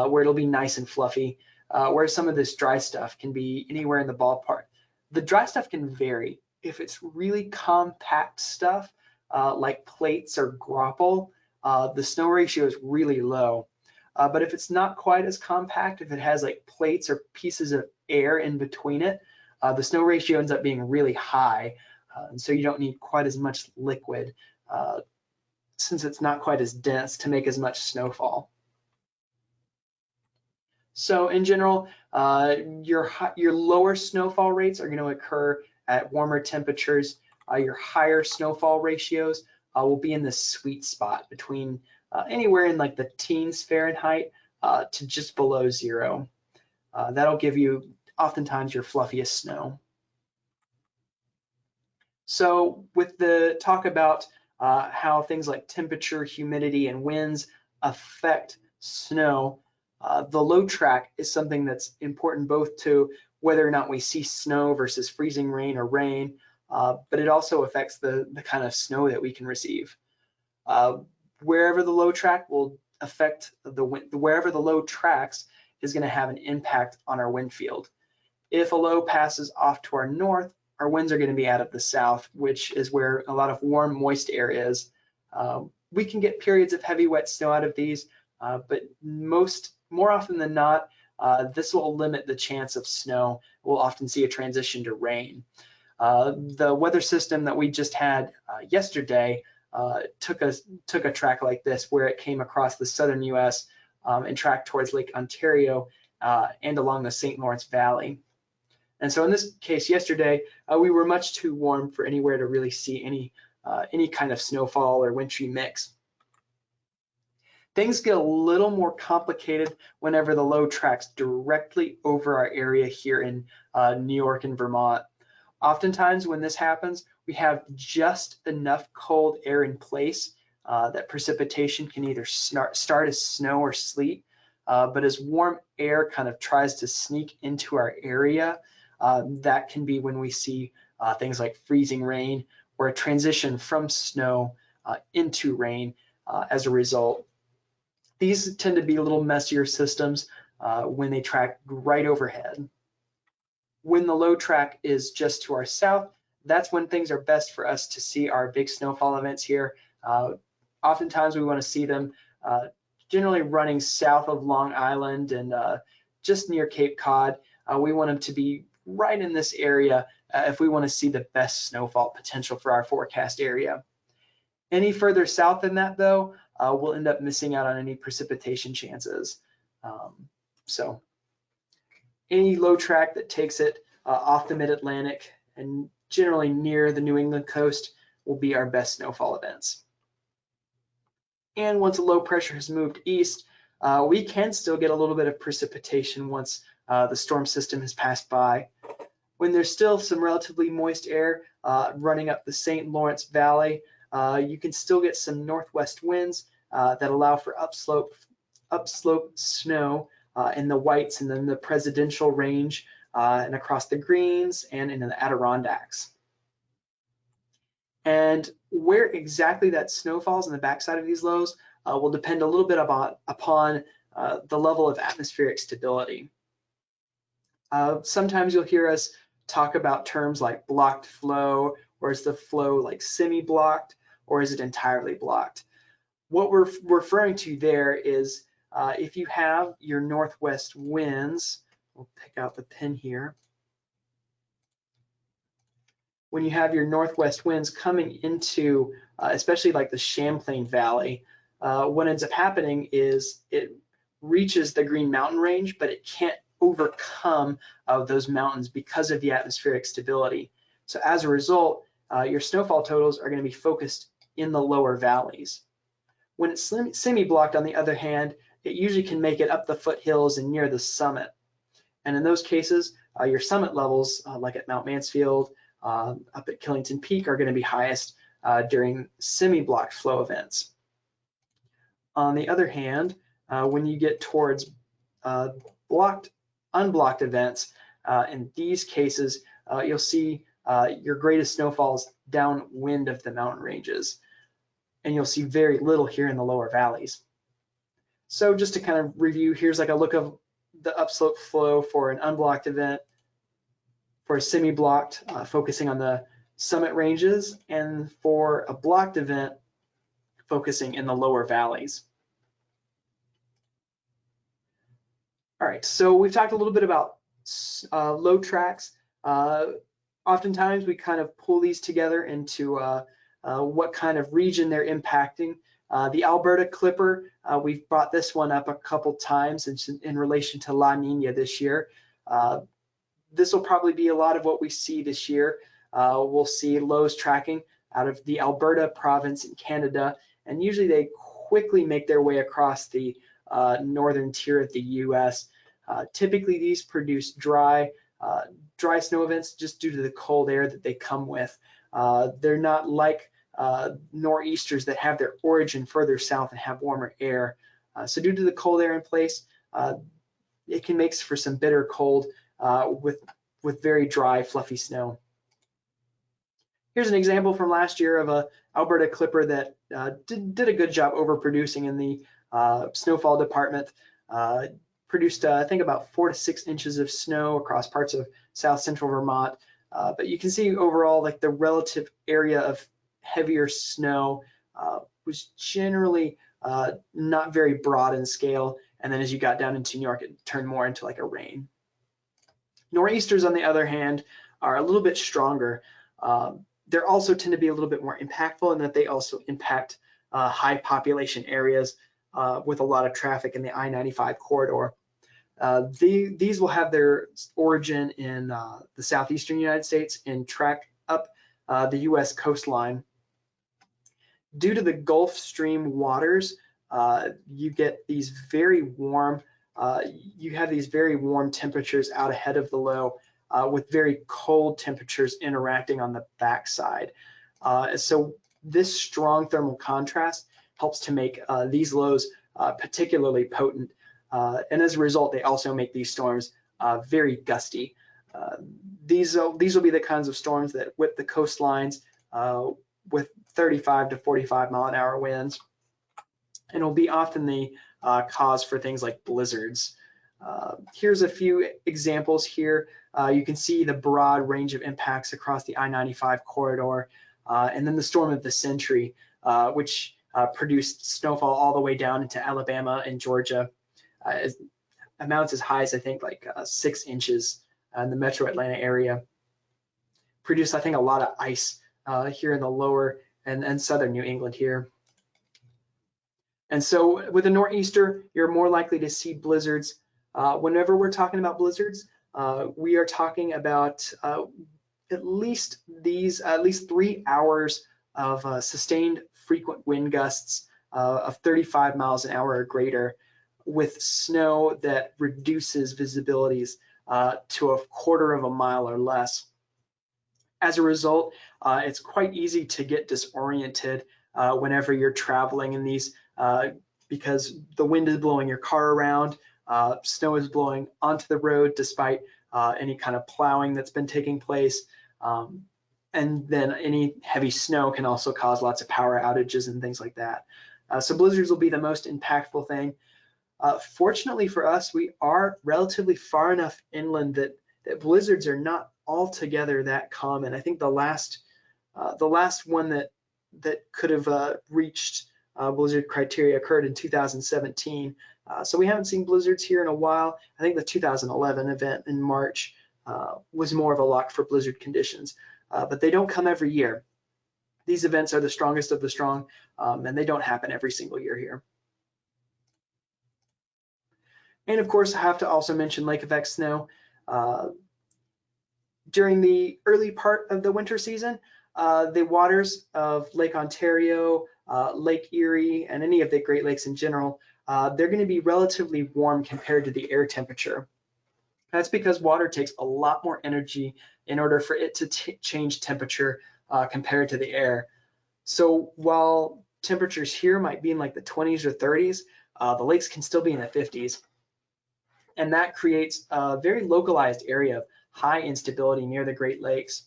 where it'll be nice and fluffy, where some of this dry stuff can be anywhere in the ballpark. The dry stuff can vary. If it's really compact stuff like plates or grapple, the snow ratio is really low. But if it's not quite as compact, if it has like plates or pieces of air in between it, the snow ratio ends up being really high. And so you don't need quite as much liquid since it's not quite as dense to make as much snowfall. So in general, your lower snowfall rates are going to occur at warmer temperatures. Your higher snowfall ratios will be in the sweet spot between anywhere in like the teens Fahrenheit to just below 0. That'll give you oftentimes your fluffiest snow. So with the talk about how things like temperature, humidity, and winds affect snow, the low track is something that's important both to whether or not we see snow versus freezing rain or rain, but it also affects the kind of snow that we can receive. Wherever the low track will affect the wind, wherever the low tracks is going to have an impact on our wind field. If a low passes off to our north, our winds are going to be out of the south, which is where a lot of warm, moist air is. We can get periods of heavy, wet snow out of these, but more often than not, this will limit the chance of snow. We'll often see a transition to rain. The weather system that we just had yesterday took a track like this, where it came across the southern U.S. And tracked towards Lake Ontario and along the St. Lawrence Valley. And so in this case yesterday, we were much too warm for anywhere to really see any kind of snowfall or wintry mix. Things get a little more complicated whenever the low tracks directly over our area here in New York and Vermont. Oftentimes when this happens, we have just enough cold air in place that precipitation can either start as snow or sleet, but as warm air kind of tries to sneak into our area, that can be when we see things like freezing rain or a transition from snow into rain as a result. These tend to be a little messier systems when they track right overhead. When the low track is just to our south, that's when things are best for us to see our big snowfall events here. Oftentimes we want to see them generally running south of Long Island and just near Cape Cod. We want them to be right in this area if we want to see the best snowfall potential for our forecast area. Any further south than that, though, we'll end up missing out on any precipitation chances. So any low track that takes it off the mid-Atlantic and generally near the New England coast will be our best snowfall events. And once a low pressure has moved east, we can still get a little bit of precipitation once the storm system has passed by. When there's still some relatively moist air running up the St. Lawrence Valley, you can still get some northwest winds that allow for upslope snow in the whites and then the presidential range and across the greens and in the Adirondacks. And where exactly that snow falls on the backside of these lows will depend a little bit upon the level of atmospheric stability. Sometimes you'll hear us talk about terms like blocked flow, or is the flow like semi-blocked, or is it entirely blocked? What we're referring to there is if you have your northwest winds, we'll pick out the pin here. When you have your northwest winds coming into, especially like the Champlain Valley, what ends up happening is it reaches the Green Mountain Range, but it can't overcome those mountains because of the atmospheric stability. So as a result, your snowfall totals are going to be focused in the lower valleys. When it's semi-blocked, on the other hand, it usually can make it up the foothills and near the summit. And in those cases, your summit levels, like at Mount Mansfield, up at Killington Peak, are going to be highest during semi-blocked flow events. On the other hand, when you get towards unblocked events, in these cases, you'll see your greatest snowfalls downwind of the mountain ranges, and you'll see very little here in the lower valleys. So just to kind of review, here's like a look of the upslope flow for an unblocked event, for a semi-blocked, focusing on the summit ranges, and for a blocked event, focusing in the lower valleys. All right, so we've talked a little bit about low tracks. Oftentimes we kind of pull these together into what kind of region they're impacting. The Alberta Clipper, we've brought this one up a couple times in relation to La Niña this year. This will probably be a lot of what we see this year. We'll see lows tracking out of the Alberta province in Canada, and usually they quickly make their way across the northern tier of the US. Typically these produce dry snow events just due to the cold air that they come with. They're not like nor'easters that have their origin further south and have warmer air. So due to the cold air in place, it can make for some bitter cold with very dry, fluffy snow. Here's an example from last year of a Alberta Clipper that did a good job overproducing in the snowfall department. Produced, I think, about 4 to 6 inches of snow across parts of south central Vermont. But you can see overall, like the relative area of heavier snow was generally not very broad in scale. And then as you got down into New York, it turned more into like a rain. Nor'easters, on the other hand, are a little bit stronger. They also tend to be a little bit more impactful in that they also impact high population areas with a lot of traffic in the I-95 corridor. These will have their origin in the southeastern United States and track up the US coastline. Due to the Gulf Stream waters, you get these very warm, you have these very warm temperatures out ahead of the low with very cold temperatures interacting on the backside. So this strong thermal contrast helps to make these lows particularly potent. And as a result, they also make these storms very gusty. These will be the kinds of storms that whip the coastlines with 35 to 45 mile an hour winds, and will be often the cause for things like blizzards. Here's a few examples here. You can see the broad range of impacts across the I-95 corridor, and then the storm of the century, which produced snowfall all the way down into Alabama and Georgia. Amounts as high as, I think, like 6 inches in the metro Atlanta area. Produced, I think, a lot of ice here in the lower and southern New England here. And so with a nor'easter, you're more likely to see blizzards. Whenever we're talking about blizzards, we are talking about at least 3 hours of sustained frequent wind gusts of 35 miles an hour or greater, with snow that reduces visibilities to 1/4 of a mile or less. As a result, it's quite easy to get disoriented whenever you're traveling in these because the wind is blowing your car around, snow is blowing onto the road despite any kind of plowing that's been taking place. And And then any heavy snow can also cause lots of power outages and things like that. So blizzards will be the most impactful thing. Fortunately for us, we are relatively far enough inland that blizzards are not altogether that common. I think the last one that could have reached blizzard criteria occurred in 2017. So we haven't seen blizzards here in a while. I think the 2011 event in March was more of a lock for blizzard conditions, but they don't come every year. These events are the strongest of the strong, and they don't happen every single year here. And of course, I have to also mention lake effect snow. During the early part of the winter season, the waters of Lake Ontario, Lake Erie, and any of the Great Lakes in general, they're going to be relatively warm compared to the air temperature. That's because water takes a lot more energy in order for it to change temperature compared to the air. So while temperatures here might be in like the 20s or 30s, the lakes can still be in the 50s. And that creates a very localized area of high instability near the Great Lakes.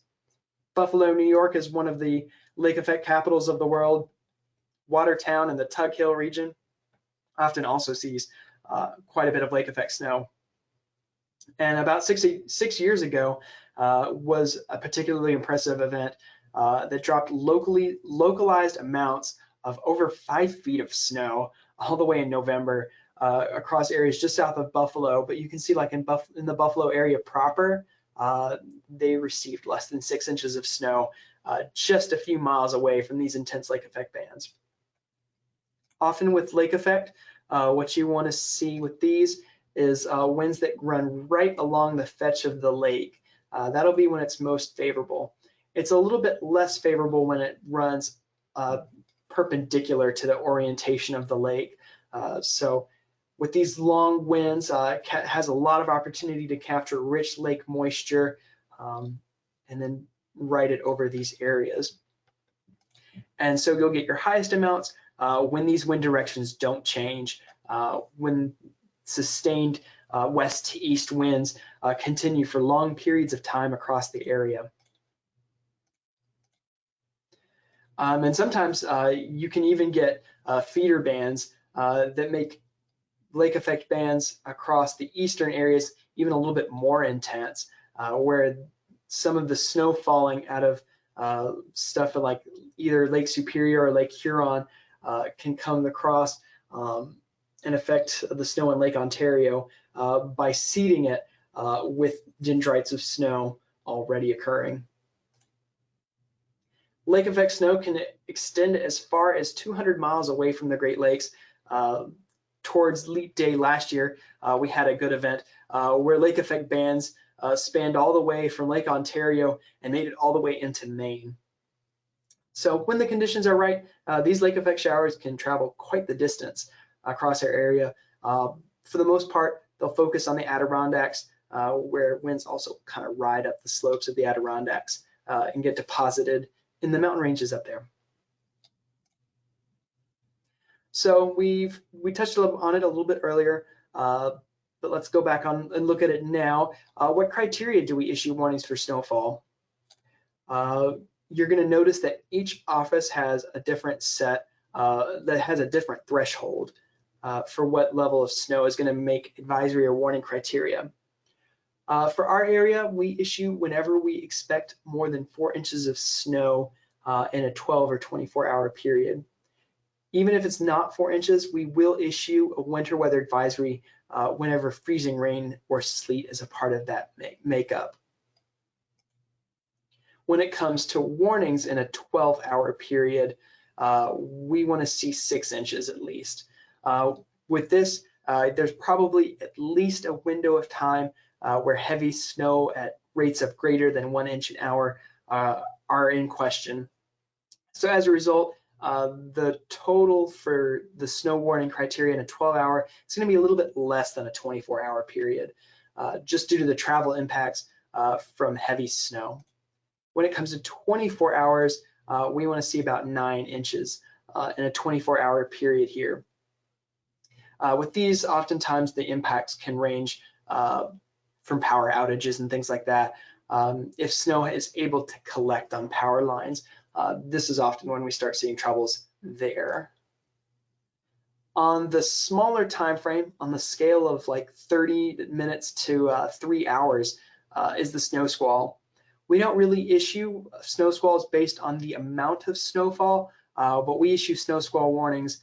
Buffalo, New York is one of the lake effect capitals of the world. Watertown and the Tug Hill region often also sees quite a bit of lake effect snow. And about 6 years ago was a particularly impressive event that dropped localized amounts of over 5 feet of snow all the way in November across areas just south of Buffalo. But you can see like in the Buffalo area proper, they received less than 6 inches of snow just a few miles away from these intense lake effect bands. Often with lake effect, what you want to see with these is winds that run right along the fetch of the lake. That'll be when it's most favorable. It's a little bit less favorable when it runs perpendicular to the orientation of the lake. So with these long winds, has a lot of opportunity to capture rich lake moisture and then ride it over these areas. And so you'll get your highest amounts when these wind directions don't change, when sustained west to east winds continue for long periods of time across the area. And sometimes you can even get feeder bands that make lake effect bands across the eastern areas even a little bit more intense, where some of the snow falling out of stuff like either Lake Superior or Lake Huron can come across and affect the snow in Lake Ontario by seeding it with dendrites of snow already occurring. Lake effect snow can extend as far as 200 miles away from the Great Lakes. Towards Leap Day last year, we had a good event where lake effect bands spanned all the way from Lake Ontario and made it all the way into Maine. So when the conditions are right, these lake effect showers can travel quite the distance across our area. For the most part, they'll focus on the Adirondacks, where winds also kind of ride up the slopes of the Adirondacks and get deposited in the mountain ranges up there. So we touched on it a little bit earlier, but let's go back on and look at it now. What criteria do we issue warnings for snowfall? You're going to notice that each office has a different set that has a different threshold for what level of snow is going to make advisory or warning criteria. For our area, we issue whenever we expect more than 4 inches of snow in a 12 or 24-hour period. Even if it's not 4 inches, we will issue a winter weather advisory whenever freezing rain or sleet is a part of that makeup. When it comes to warnings in a 12-hour period, we want to see 6 inches at least. With this, there's probably at least a window of time where heavy snow at rates of greater than 1 inch an hour are in question. So as a result, the total for the snow warning criteria in a 12-hour is going to be a little bit less than a 24-hour period, just due to the travel impacts from heavy snow. When it comes to 24 hours, we want to see about 9 inches in a 24-hour period here. With these, oftentimes the impacts can range from power outages and things like that if snow is able to collect on power lines, this is often when we start seeing troubles there. On the smaller time frame, on the scale of like 30 minutes to 3 hours, is the snow squall. We don't really issue snow squalls based on the amount of snowfall, but we issue snow squall warnings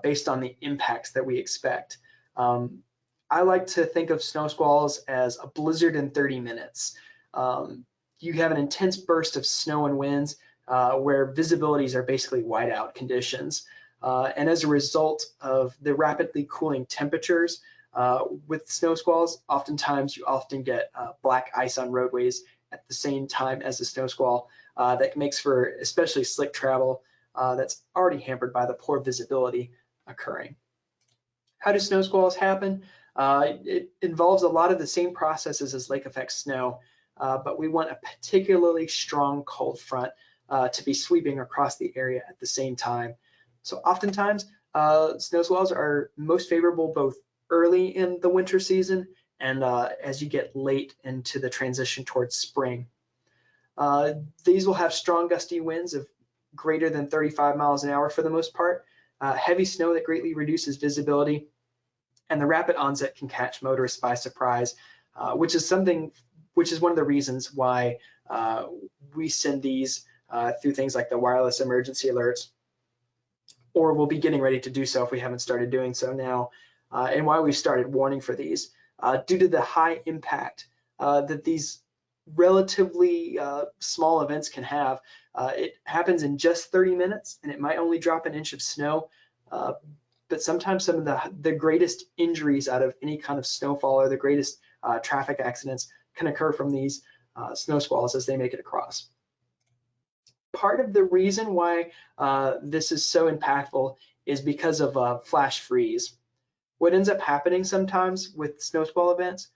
based on the impacts that we expect. I like to think of snow squalls as a blizzard in 30 minutes. You have an intense burst of snow and winds where visibilities are basically whiteout conditions. And as a result of the rapidly cooling temperatures with snow squalls, oftentimes you often get black ice on roadways at the same time as the snow squall. That makes for especially slick travel that's already hampered by the poor visibility occurring. How do snow squalls happen? It involves a lot of the same processes as lake effect snow, but we want a particularly strong cold front to be sweeping across the area at the same time. So oftentimes, snow squalls are most favorable both early in the winter season and as you get late into the transition towards spring. These will have strong gusty winds of greater than 35 miles an hour for the most part, heavy snow that greatly reduces visibility, and the rapid onset can catch motorists by surprise, which is one of the reasons why we send these through things like the wireless emergency alerts, or we'll be getting ready to do so if we haven't started doing so now, and why we started warning for these. Due to the high impact that these relatively small events can have, it happens in just 30 minutes, and it might only drop an inch of snow, but sometimes some of the greatest injuries out of any kind of snowfall or the greatest traffic accidents can occur from these snow squalls as they make it across. Part of the reason why this is so impactful is because of flash freeze. What ends up happening sometimes with snow squall events,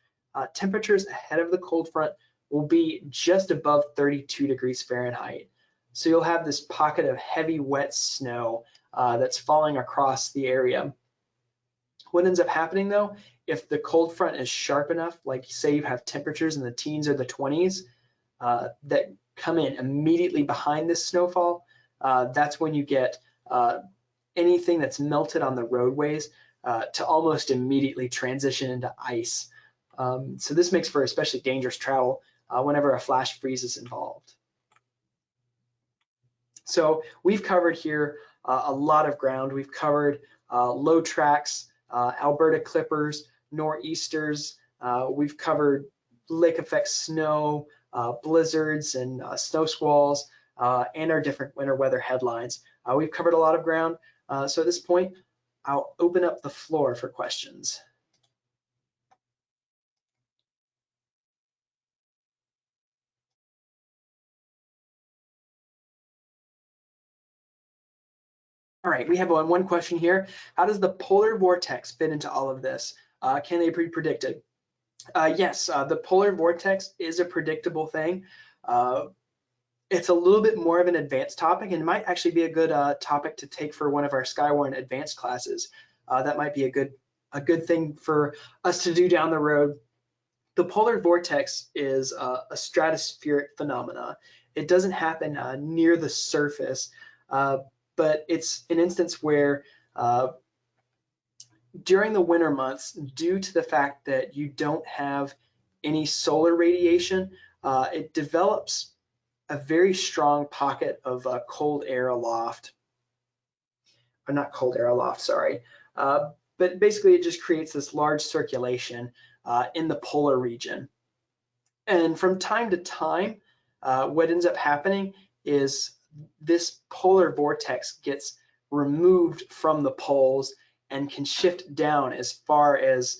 temperatures ahead of the cold front will be just above 32 degrees Fahrenheit. So you'll have this pocket of heavy, wet snow that's falling across the area. What ends up happening though, if the cold front is sharp enough, like say you have temperatures in the teens or the 20s that come in immediately behind this snowfall, that's when you get anything that's melted on the roadways to almost immediately transition into ice. So this makes for especially dangerous travel whenever a flash freeze is involved. So we've covered here a lot of ground. We've covered low tracks, Alberta Clippers, nor'easters. We've covered lake effect snow, blizzards and snow squalls, and our different winter weather headlines. We've covered a lot of ground. So at this point, I'll open up the floor for questions. All right, we have one question here. How does the polar vortex fit into all of this? Can they be predicted? Yes, the polar vortex is a predictable thing. It's a little bit more of an advanced topic and might actually be a good topic to take for one of our Skywarn advanced classes. That might be a good thing for us to do down the road. The polar vortex is a stratospheric phenomena. It doesn't happen near the surface, but it's an instance where during the winter months, due to the fact that you don't have any solar radiation, it develops a very strong pocket of cold air aloft. Or not cold air aloft, sorry. But basically it just creates this large circulation in the polar region. And from time to time, what ends up happening is this polar vortex gets removed from the poles and can shift down as far as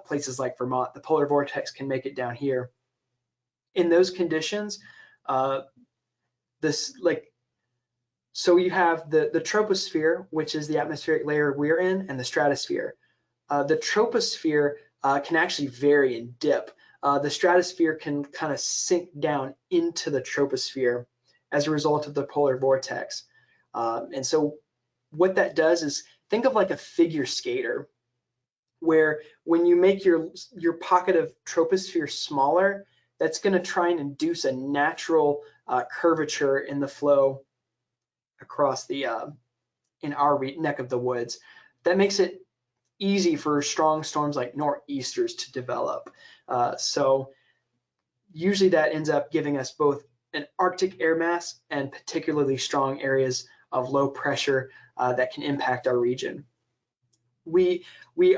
places like Vermont. The polar vortex can make it down here. In those conditions, so you have the troposphere, which is the atmospheric layer we're in, and the stratosphere. The troposphere can actually vary and dip. The stratosphere can kind of sink down into the troposphere as a result of the polar vortex. And so what that does is think of like a figure skater, where when you make your pocket of troposphere smaller, that's going to try and induce a natural curvature in the flow across the in our neck of the woods. That makes it easy for strong storms like nor'easters to develop. So usually that ends up giving us both an Arctic air mass and particularly strong areas of low pressure that can impact our region. We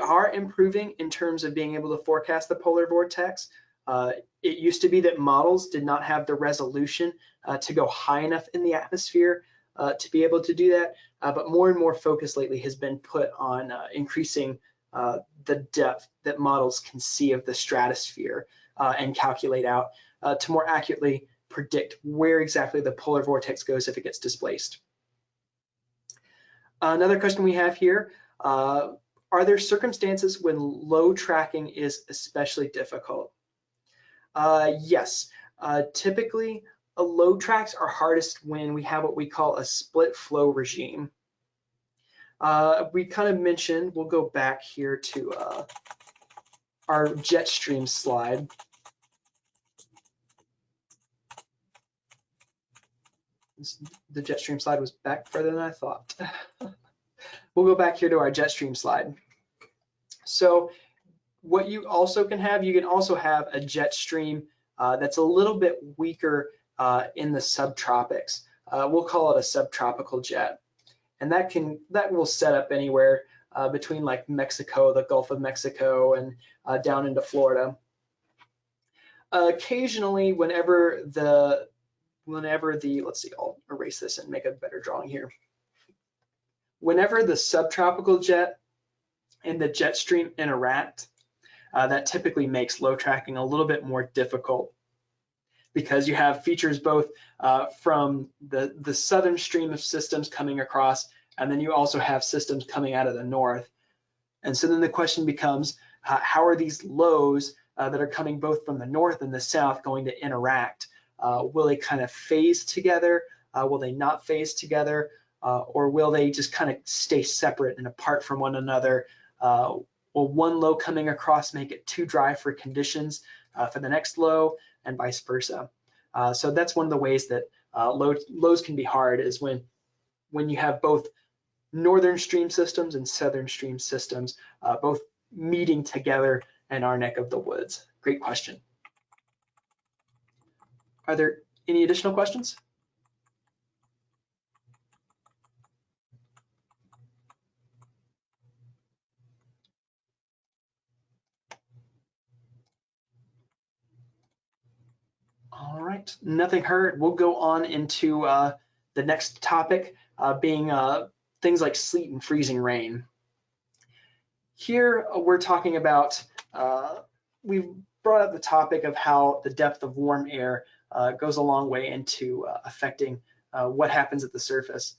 are improving in terms of being able to forecast the polar vortex. It used to be that models did not have the resolution to go high enough in the atmosphere to be able to do that, but more and more focus lately has been put on increasing the depth that models can see of the stratosphere and calculate out to more accurately predict where exactly the polar vortex goes if it gets displaced. Another question we have here, are there circumstances when low tracking is especially difficult? Yes, typically low tracks are hardest when we have what we call a split flow regime. We kind of mentioned, we'll go back here to our jet stream slide. The jet stream slide was back further than I thought. We'll go back here to our jet stream slide. So what you also can have, you can also have a jet stream that's a little bit weaker in the subtropics. We'll call it a subtropical jet. And that will set up anywhere between like Mexico, the Gulf of Mexico, and down into Florida. Occasionally, whenever the, let's see, I'll erase this and make a better drawing here. Whenever the subtropical jet and the jet stream interact, that typically makes low tracking a little bit more difficult because you have features both from the southern stream of systems coming across, and then you also have systems coming out of the north. And so then the question becomes, how are these lows that are coming both from the north and the south going to interact? Will they kind of phase together? Will they not phase together? Or will they just kind of stay separate and apart from one another? Will one low coming across make it too dry for conditions for the next low, and vice versa? So that's one of the ways that lows can be hard, is when you have both northern stream systems and southern stream systems both meeting together in our neck of the woods. Great question. Are there any additional questions? All right, nothing heard. We'll go on into the next topic, being things like sleet and freezing rain. Here we're talking about, we've brought up the topic of how the depth of warm air goes a long way into affecting what happens at the surface.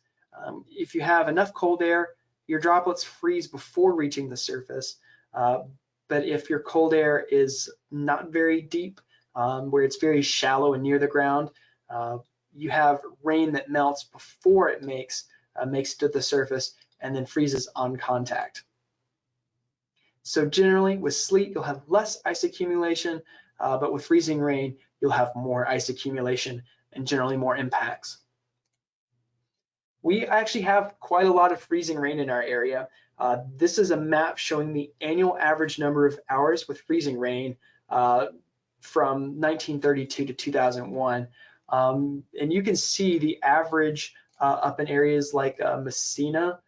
If you have enough cold air, your droplets freeze before reaching the surface. But if your cold air is not very deep, where it's very shallow and near the ground, you have rain that melts before it makes it to the surface and then freezes on contact. So generally with sleet, you'll have less ice accumulation, but with freezing rain, you'll have more ice accumulation and generally more impacts. We actually have quite a lot of freezing rain in our area. This is a map showing the annual average number of hours with freezing rain from 1932 to 2001. And you can see the average up in areas like Messina.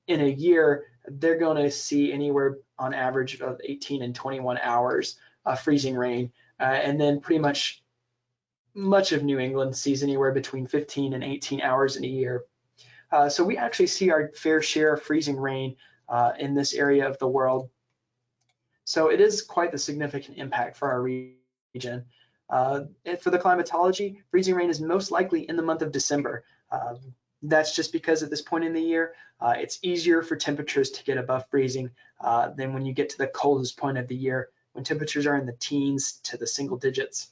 In a year, they're going to see anywhere on average of 18 and 21 hours freezing rain. And then pretty much of New England sees anywhere between 15 and 18 hours in a year. So we actually see our fair share of freezing rain in this area of the world. So it is quite the significant impact for our region. And for the climatology, freezing rain is most likely in the month of December. That's just because at this point in the year, it's easier for temperatures to get above freezing than when you get to the coldest point of the year, when temperatures are in the teens to the single digits.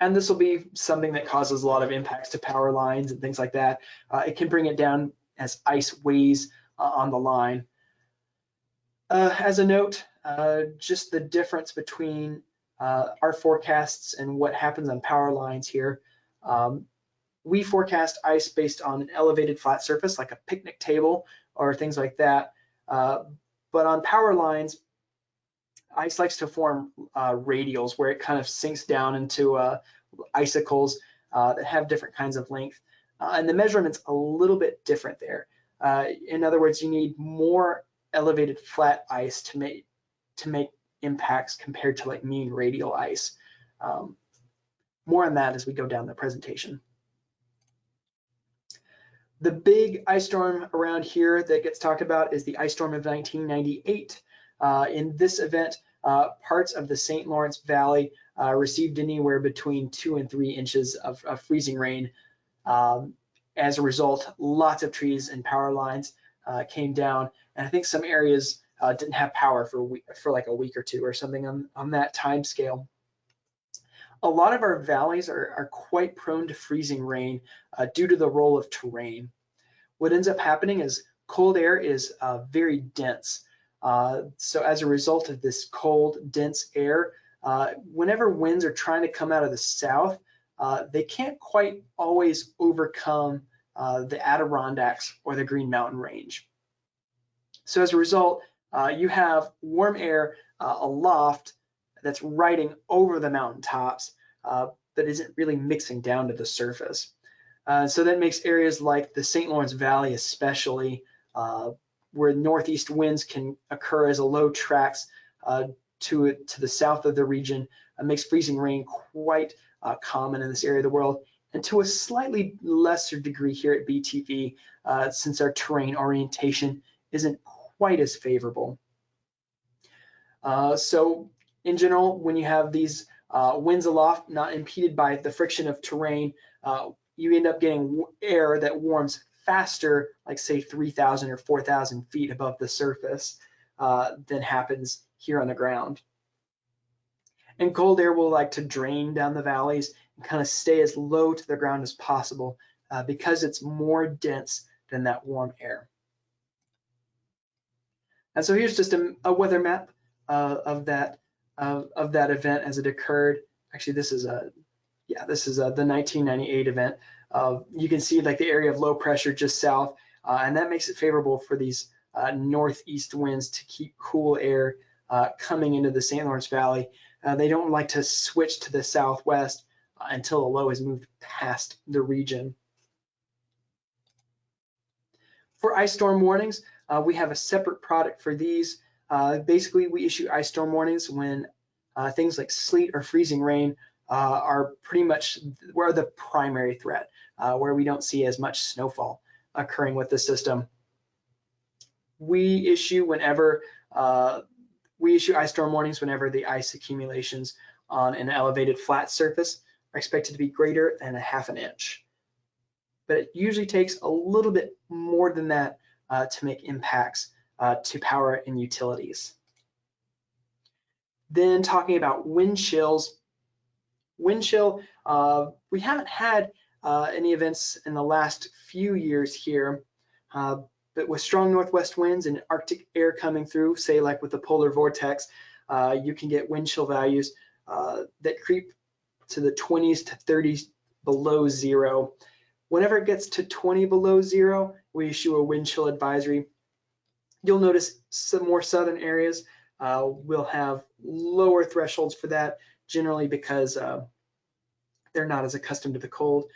And this will be something that causes a lot of impacts to power lines and things like that. It can bring it down as ice weighs on the line. As a note, just the difference between our forecasts and what happens on power lines here. We forecast ice based on an elevated flat surface like a picnic table or things like that. But on power lines, ice likes to form radials where it kind of sinks down into icicles that have different kinds of length. And the measurement's a little bit different there. In other words, you need more elevated flat ice to make impacts compared to like mean radial ice. More on that as we go down the presentation. The big ice storm around here that gets talked about is the ice storm of 1998. In this event, parts of the St. Lawrence Valley received anywhere between 2 and 3 inches of freezing rain. As a result, lots of trees and power lines came down, and I think some areas didn't have power for like a week or two or something on that time scale. A lot of our valleys are quite prone to freezing rain due to the role of terrain. What ends up happening is cold air is very dense. So as a result of this cold, dense air, whenever winds are trying to come out of the south, they can't quite always overcome the Adirondacks or the Green Mountain Range. So as a result, you have warm air aloft that's riding over the mountaintops, but isn't really mixing down to the surface. So that makes areas like the St. Lawrence Valley especially, where northeast winds can occur as a low tracks to the south of the region, makes freezing rain quite common in this area of the world, and to a slightly lesser degree here at BTV, since our terrain orientation isn't quite as favorable. So in general, when you have these winds aloft not impeded by the friction of terrain, you end up getting air that warms faster, like say 3,000 or 4,000 feet above the surface than happens here on the ground. And cold air will like to drain down the valleys and kind of stay as low to the ground as possible because it's more dense than that warm air. And so here's just a weather map of that event as it occurred. Actually, this is the 1998 event. You can see like the area of low pressure just south, and that makes it favorable for these northeast winds to keep cool air coming into the St. Lawrence Valley. They don't like to switch to the southwest until the low has moved past the region. For ice storm warnings, we have a separate product for these. Basically, we issue ice storm warnings when things like sleet or freezing rain are pretty much where the primary threat, where we don't see as much snowfall occurring with the system. We issue ice storm warnings whenever the ice accumulations on an elevated flat surface are expected to be greater than a ½ inch. But it usually takes a little bit more than that to make impacts to power and utilities. Then talking about wind chills. Wind chill, we haven't had any events in the last few years here, but with strong northwest winds and Arctic air coming through, say like with the polar vortex, you can get wind chill values that creep to the 20s to 30s below zero. Whenever it gets to 20 below zero, we issue a wind chill advisory. You'll notice some more southern areas will have lower thresholds for that, generally because they're not as accustomed to the cold.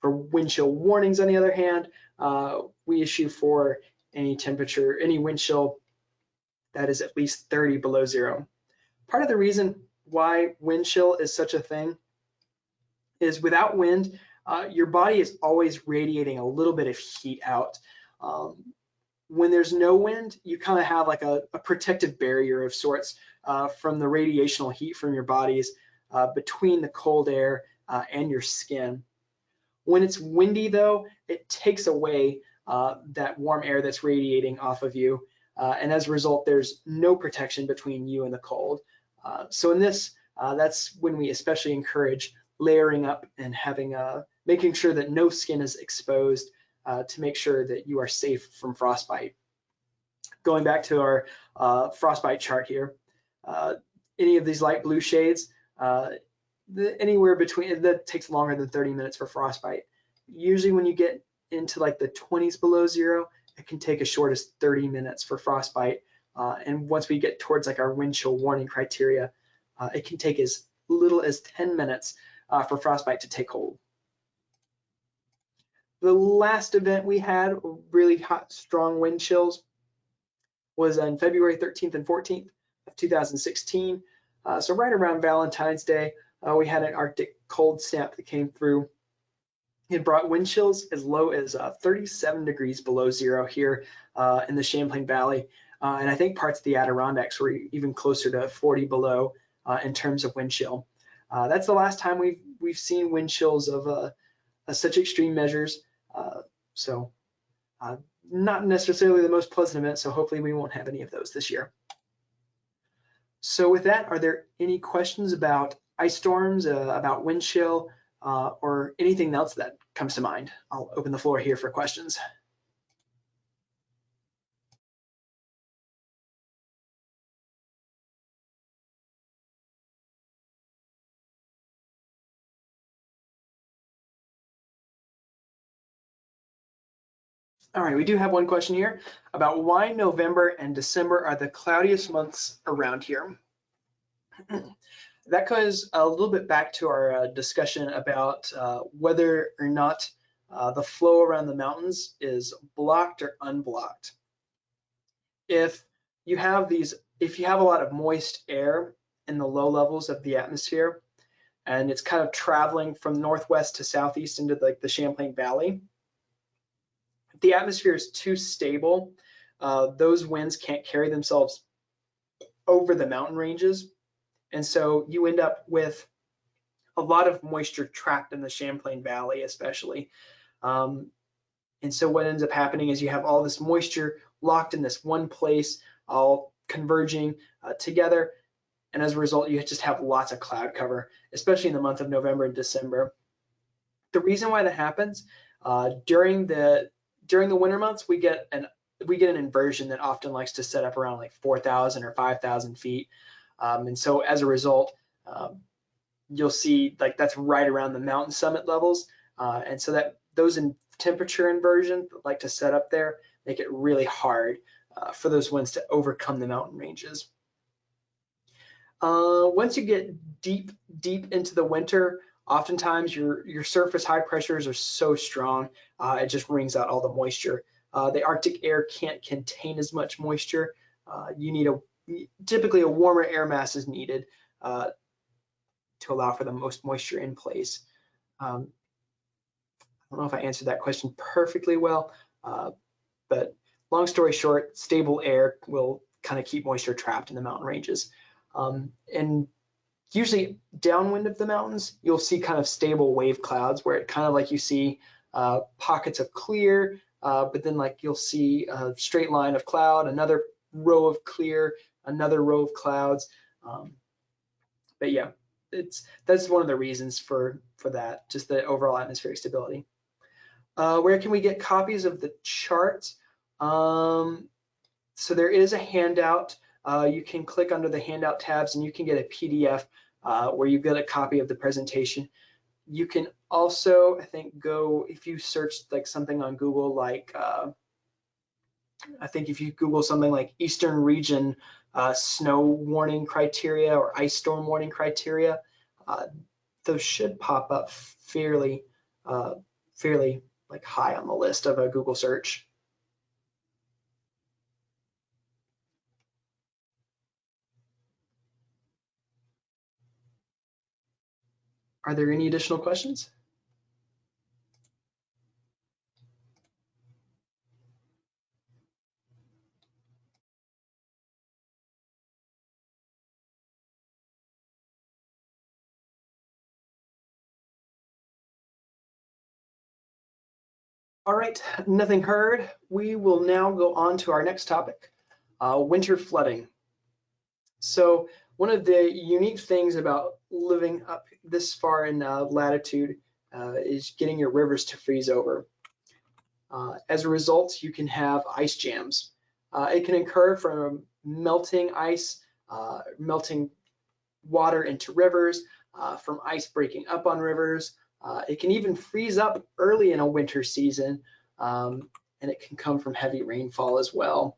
For wind chill warnings, on the other hand, we issue for any temperature, any wind chill that is at least 30 below zero. Part of the reason why wind chill is such a thing is without wind, your body is always radiating a little bit of heat out. When there's no wind, you kind of have like a protective barrier of sorts from the radiational heat from your bodies between the cold air and your skin. When it's windy though, it takes away that warm air that's radiating off of you. And as a result, there's no protection between you and the cold. So in this, that's when we especially encourage layering up and having making sure that no skin is exposed to make sure that you are safe from frostbite. Going back to our frostbite chart here, any of these light blue shades, anywhere between, that takes longer than 30 minutes for frostbite. Usually when you get into like the 20s below zero, it can take as short as 30 minutes for frostbite. And once we get towards like our wind chill warning criteria, it can take as little as 10 minutes for frostbite to take hold. The last event we had, really hot, strong wind chills, was on February 13th and 14th of 2016. So right around Valentine's Day, we had an Arctic cold snap that came through. It brought wind chills as low as 37 degrees below zero here in the Champlain Valley. And I think parts of the Adirondacks were even closer to 40 below in terms of wind chill. That's the last time we've seen wind chills of such extreme measures. So not necessarily the most pleasant event, so hopefully we won't have any of those this year. So with that, are there any questions about ice storms, about wind chill, or anything else that comes to mind? I'll open the floor here for questions. All right, we do have one question here about why November and December are the cloudiest months around here. That goes a little bit back to our discussion about whether or not the flow around the mountains is blocked or unblocked. If you have a lot of moist air in the low levels of the atmosphere, and it's kind of traveling from northwest to southeast into like the Champlain Valley, if the atmosphere is too stable, those winds can't carry themselves over the mountain ranges. And so you end up with a lot of moisture trapped in the Champlain Valley, especially. And so what ends up happening is you have all this moisture locked in this one place, all converging together. And as a result, you just have lots of cloud cover, especially in the month of November and December. The reason why that happens, during the winter months, we get an inversion that often likes to set up around like 4,000 or 5,000 feet. And so as a result, you'll see like that's right around the mountain summit levels. And so that those temperature inversions that like to set up there make it really hard for those winds to overcome the mountain ranges. Once you get deep into the winter, oftentimes your surface high pressures are so strong, it just wrings out all the moisture. The Arctic air can't contain as much moisture. You need typically a warmer air mass is needed to allow for the most moisture in place. I don't know if I answered that question perfectly well, but long story short, stable air will kind of keep moisture trapped in the mountain ranges. And usually downwind of the mountains, you'll see kind of stable wave clouds where it kind of like you see pockets of clear, but then like you'll see a straight line of cloud, another row of clear, another row of clouds. But yeah, that's one of the reasons for that, just the overall atmospheric stability. Where can we get copies of the charts? So there is a handout. You can click under the handout tabs and you can get a PDF where you get a copy of the presentation. You can also, I think, go, if you search like something on Google, like I think if you Google something like Eastern Region snow warning criteria or ice storm warning criteria, those should pop up fairly like high on the list of a Google search. Are there any additional questions? All right, nothing heard. We will now go on to our next topic, winter flooding. So one of the unique things about living up this far in latitude is getting your rivers to freeze over. As a result, you can have ice jams. It can occur from melting ice, melting water into rivers, from ice breaking up on rivers. It can even freeze up early in a winter season, and it can come from heavy rainfall as well.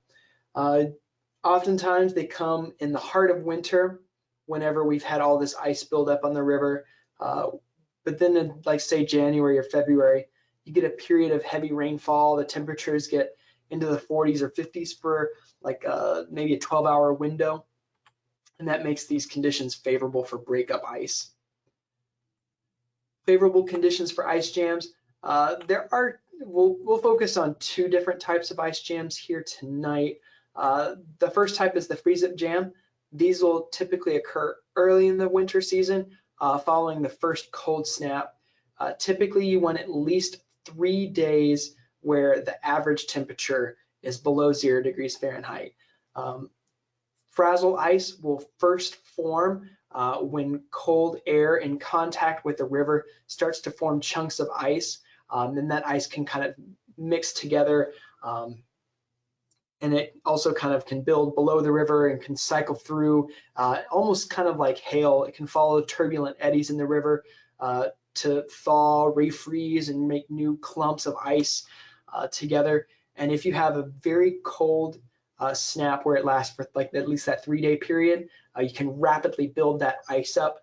Oftentimes they come in the heart of winter whenever we've had all this ice build up on the river. But then in, like, say, January or February, you get a period of heavy rainfall. The temperatures get into the 40s or 50s for like maybe a 12-hour window. And that makes these conditions favorable for breakup ice. Favorable conditions for ice jams. We'll focus on two different types of ice jams here tonight. The first type is the freeze-up jam. These will typically occur early in the winter season, following the first cold snap. Typically, you want at least 3 days where the average temperature is below 0 degrees Fahrenheit. Frazzle ice will first form when cold air in contact with the river starts to form chunks of ice. Then that ice can kind of mix together, and it also kind of can build below the river and can cycle through, almost kind of like hail. It can follow turbulent eddies in the river to thaw, refreeze, and make new clumps of ice together. And if you have a very cold snap where it lasts for like at least that 3-day period, you can rapidly build that ice up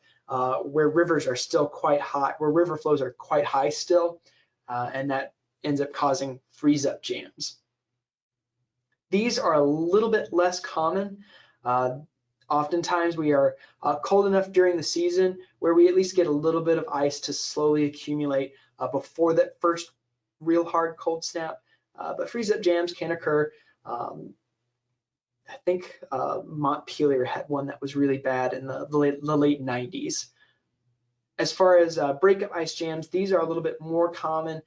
where rivers are still quite high, where river flows are quite high still, and that ends up causing freeze-up jams. These are a little bit less common. Oftentimes we are cold enough during the season where we at least get a little bit of ice to slowly accumulate before that first real hard cold snap. But freeze-up jams can occur. I think Montpelier had one that was really bad in the late 90s. As far as breakup ice jams, these are a little bit more common.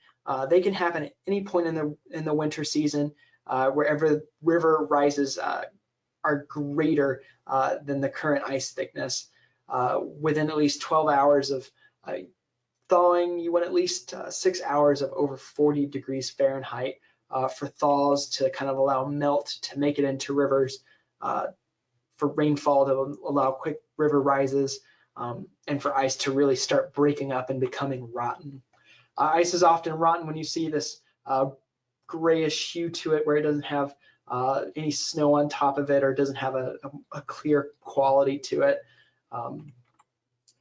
They can happen at any point in the winter season, wherever river rises are greater than the current ice thickness. Within at least 12 hours of thawing, you want at least 6 hours of over 40 degrees Fahrenheit for thaws to kind of allow melt to make it into rivers, for rainfall to allow quick river rises, and for ice to really start breaking up and becoming rotten. Ice is often rotten when you see this grayish hue to it, where it doesn't have any snow on top of it, or doesn't have a clear quality to it.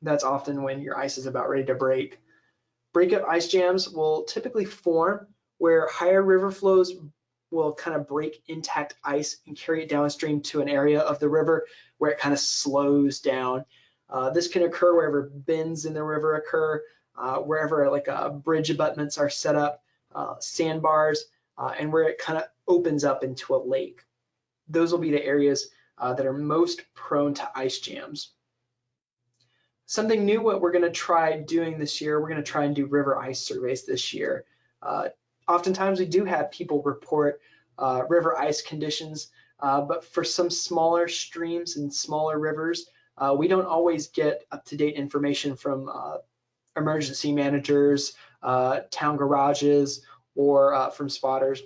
That's often when your ice is about ready to break. Breakup ice jams will typically form where higher river flows will kind of break intact ice and carry it downstream to an area of the river where it kind of slows down. This can occur wherever bends in the river occur, wherever like bridge abutments are set up, sandbars, and where it kind of opens up into a lake. Those will be the areas that are most prone to ice jams. Something new what we're going to try doing this year, we're going to try and do river ice surveys this year. Oftentimes we do have people report river ice conditions, but for some smaller streams and smaller rivers, we don't always get up-to-date information from emergency managers, town garages, or from spotters.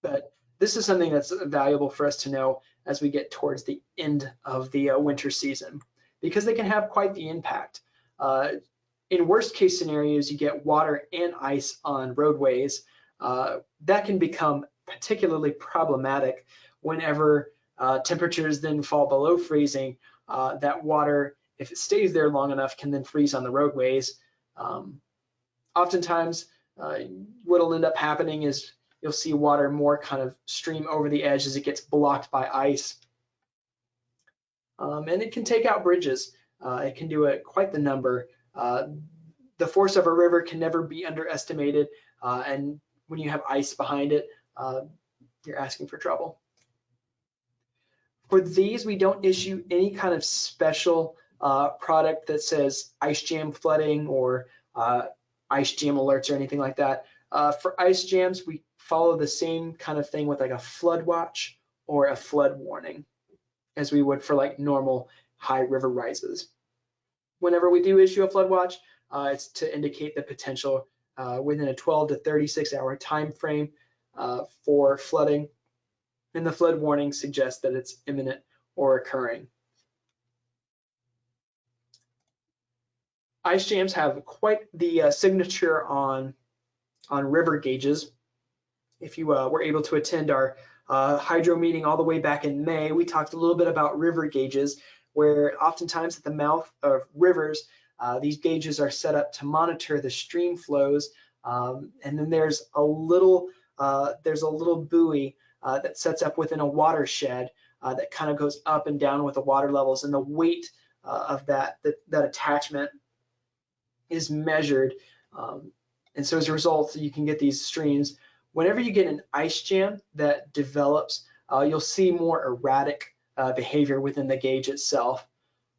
But this is something that's valuable for us to know as we get towards the end of the winter season, because they can have quite the impact. In worst case scenarios, you get water and ice on roadways. That can become particularly problematic whenever temperatures then fall below freezing. That water, if it stays there long enough, can then freeze on the roadways. Oftentimes, what'll end up happening is you'll see water more kind of stream over the edge as it gets blocked by ice. And it can take out bridges. It can do quite the number. The force of a river can never be underestimated, and when you have ice behind it, you're asking for trouble. For these, we don't issue any kind of special product that says ice jam flooding or ice jam alerts or anything like that. For ice jams, we follow the same kind of thing with like a flood watch or a flood warning as we would for like normal high river rises. Whenever we do issue a flood watch, it's to indicate the potential within a 12 to 36 hour time frame for flooding, and the flood warning suggests that it's imminent or occurring. ice jams have quite the signature on river gauges. If you were able to attend our hydro meeting all the way back in May, we talked a little bit about river gauges, where oftentimes at the mouth of rivers, these gauges are set up to monitor the stream flows, and then there's a little buoy that sets up within a watershed that kind of goes up and down with the water levels, and the weight of that attachment is measured, and so as a result, you can get these streams. Whenever you get an ice jam that develops, you'll see more erratic behavior within the gauge itself.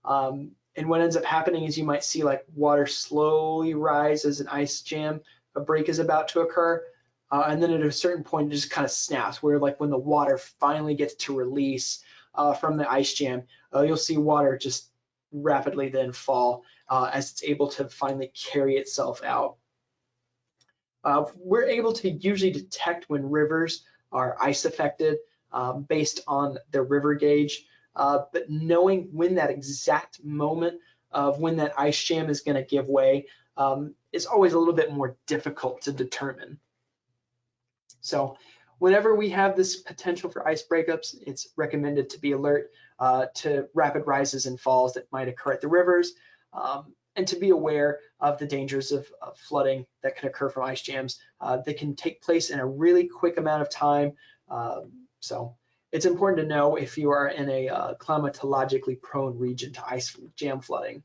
And what ends up happening is you might see like water slowly rise as an ice jam, a break is about to occur, and then at a certain point it just kind of snaps, where like when the water finally gets to release from the ice jam, you'll see water just rapidly then fall as it's able to finally carry itself out. We're able to usually detect when rivers are ice affected based on the river gauge, but knowing when that exact moment of when that ice jam is going to give way is always a little bit more difficult to determine. So whenever we have this potential for ice breakups, it's recommended to be alert to rapid rises and falls that might occur at the rivers, and to be aware of the dangers of flooding that can occur from ice jams. They can take place in a really quick amount of time. So it's important to know if you are in a climatologically prone region to ice jam flooding.